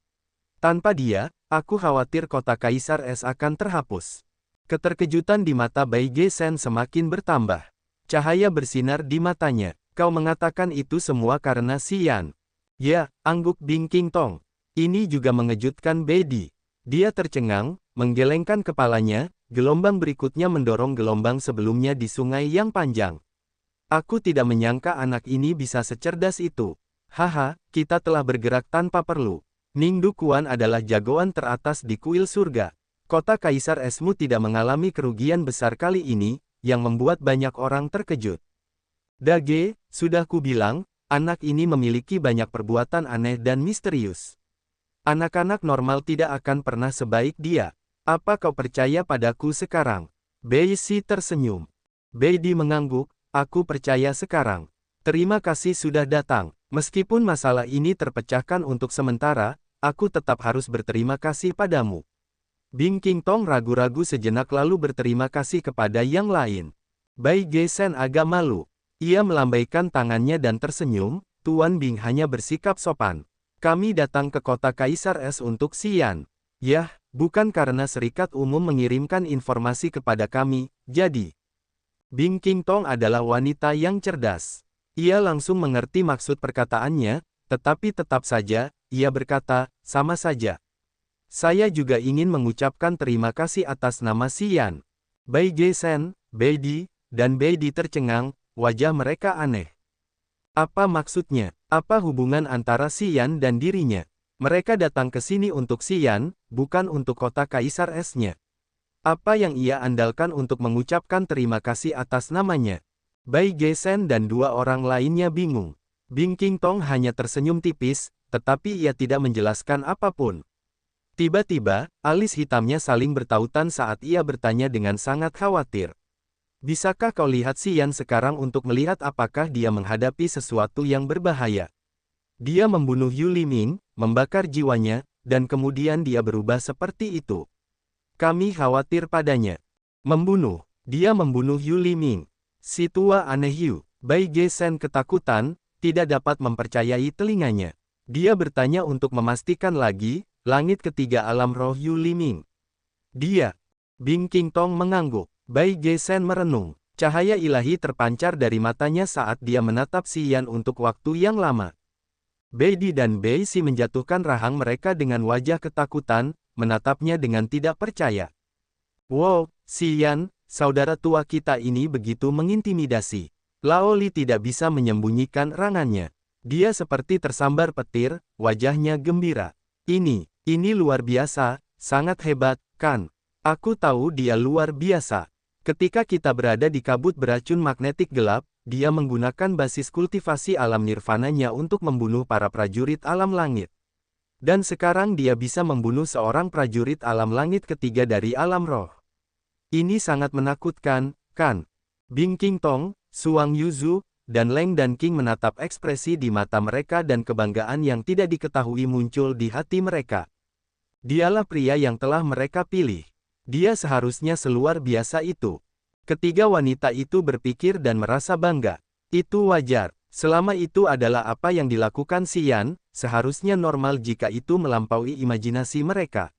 Tanpa dia, aku khawatir kota Kaisar Es akan terhapus. Keterkejutan di mata Bai Gesen semakin bertambah. Cahaya bersinar di matanya. Kau mengatakan itu semua karena Xian. Ya, angguk Bing Qingtong. Ini juga mengejutkan Bai Di. Dia tercengang, menggelengkan kepalanya, gelombang berikutnya mendorong gelombang sebelumnya di sungai yang panjang. Aku tidak menyangka anak ini bisa secerdas itu. Haha, kita telah bergerak tanpa perlu. Ning Dukuan adalah jagoan teratas di kuil surga. Kota Kaisar Esmu tidak mengalami kerugian besar kali ini, yang membuat banyak orang terkejut. Dage, sudah kubilang, anak ini memiliki banyak perbuatan aneh dan misterius. Anak-anak normal tidak akan pernah sebaik dia. Apa kau percaya padaku sekarang? Bai Si tersenyum. Bai Di mengangguk, aku percaya sekarang. Terima kasih sudah datang. Meskipun masalah ini terpecahkan untuk sementara, aku tetap harus berterima kasih padamu. Bing Qingtong ragu-ragu sejenak lalu berterima kasih kepada yang lain. Bai Gesen agak malu. Ia melambaikan tangannya dan tersenyum, Tuan Bing hanya bersikap sopan. Kami datang ke kota Kaisar Es untuk Xian. Yah, bukan karena Serikat Umum mengirimkan informasi kepada kami, jadi. Bing Qingtong adalah wanita yang cerdas. Ia langsung mengerti maksud perkataannya, tetapi tetap saja, ia berkata, sama saja. Saya juga ingin mengucapkan terima kasih atas nama Xian. Bai Gesen, Bai Di, dan Bai Di tercengang, wajah mereka aneh. Apa maksudnya? Apa hubungan antara Xian dan dirinya? Mereka datang ke sini untuk Xian, bukan untuk kota Kaisar Es-nya. Apa yang ia andalkan untuk mengucapkan terima kasih atas namanya? Bai Gesen dan dua orang lainnya bingung. Bing Qingtong hanya tersenyum tipis, tetapi ia tidak menjelaskan apapun. Tiba-tiba, alis hitamnya saling bertautan saat ia bertanya dengan sangat khawatir. Bisakah kau lihat Xian sekarang untuk melihat apakah dia menghadapi sesuatu yang berbahaya? Dia membunuh Yu Liming, membakar jiwanya, dan kemudian dia berubah seperti itu. Kami khawatir padanya. Membunuh. Dia membunuh Yu Liming. Si tua aneh Yu. Bai Gesen ketakutan, tidak dapat mempercayai telinganya. Dia bertanya untuk memastikan lagi, langit ketiga alam roh Yu Liming. Dia. Bing Qingtong mengangguk. Bai Gesen merenung. Cahaya ilahi terpancar dari matanya saat dia menatap Si Yan untuk waktu yang lama. Bai Di dan Bai Si menjatuhkan rahang mereka dengan wajah ketakutan, menatapnya dengan tidak percaya. Wow, Si Yan, saudara tua kita ini begitu mengintimidasi. Lao Li tidak bisa menyembunyikan rangannya. Dia seperti tersambar petir, wajahnya gembira. Ini luar biasa, sangat hebat, kan? Aku tahu dia luar biasa. Ketika kita berada di kabut beracun magnetik gelap, dia menggunakan basis kultivasi alam nirvananya untuk membunuh para prajurit alam langit. Dan sekarang dia bisa membunuh seorang prajurit alam langit ketiga dari alam roh. Ini sangat menakutkan, kan? Bing King Tong, Suang Yuzu, dan Leng dan King menatap ekspresi di mata mereka dan kebanggaan yang tidak diketahui muncul di hati mereka. Dialah pria yang telah mereka pilih. Dia seharusnya seluar biasa itu. Ketiga wanita itu berpikir dan merasa bangga. Itu wajar. Selama itu adalah apa yang dilakukan Si Yan, seharusnya normal jika itu melampaui imajinasi mereka.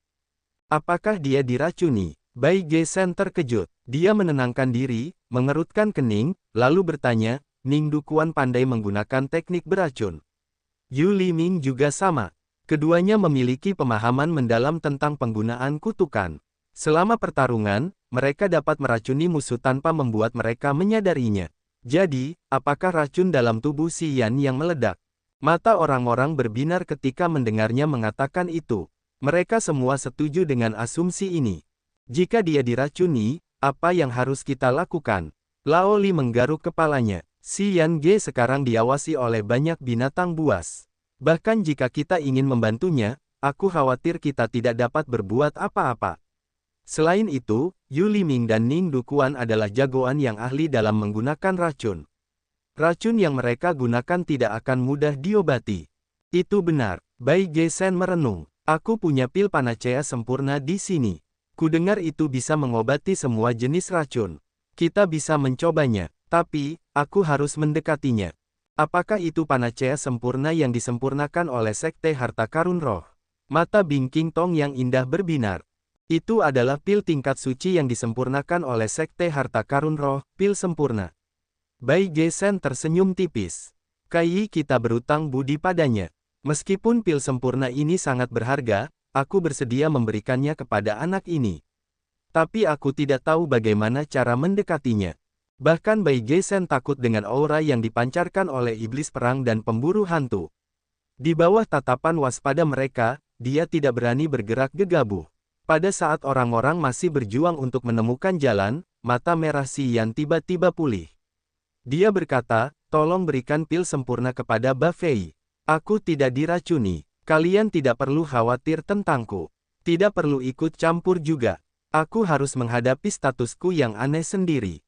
Apakah dia diracuni? Bai Gesen terkejut. Dia menenangkan diri, mengerutkan kening, lalu bertanya, Ning Dukuan pandai menggunakan teknik beracun. Yu Liming juga sama. Keduanya memiliki pemahaman mendalam tentang penggunaan kutukan. Selama pertarungan, mereka dapat meracuni musuh tanpa membuat mereka menyadarinya. Jadi, apakah racun dalam tubuh Si Yan yang meledak? Mata orang-orang berbinar ketika mendengarnya mengatakan itu. Mereka semua setuju dengan asumsi ini. Jika dia diracuni, apa yang harus kita lakukan? Lao Li menggaruk kepalanya. Si Yan Ge sekarang diawasi oleh banyak binatang buas. Bahkan jika kita ingin membantunya, aku khawatir kita tidak dapat berbuat apa-apa. Selain itu, Yu Liming dan Ning Dukuan adalah jagoan yang ahli dalam menggunakan racun. Racun yang mereka gunakan tidak akan mudah diobati. Itu benar, Bai Gesen merenung. Aku punya pil panacea sempurna di sini. Kudengar itu bisa mengobati semua jenis racun. Kita bisa mencobanya, tapi aku harus mendekatinya. Apakah itu panacea sempurna yang disempurnakan oleh Sekte Harta Karun Roh? Mata Bing King Tong yang indah berbinar. Itu adalah pil tingkat suci yang disempurnakan oleh Sekte Harta Karun Roh, pil sempurna. Bai Gesen tersenyum tipis. Kai kita berutang budi padanya. Meskipun pil sempurna ini sangat berharga, aku bersedia memberikannya kepada anak ini. Tapi aku tidak tahu bagaimana cara mendekatinya. Bahkan Bai Gesen takut dengan aura yang dipancarkan oleh iblis perang dan pemburu hantu. Di bawah tatapan waspada mereka, dia tidak berani bergerak gegabah. Pada saat orang-orang masih berjuang untuk menemukan jalan, mata merah Si Yan tiba-tiba pulih. Dia berkata, tolong berikan pil sempurna kepada Ba Fei. Aku tidak diracuni. Kalian tidak perlu khawatir tentangku. Tidak perlu ikut campur juga. Aku harus menghadapi statusku yang aneh sendiri.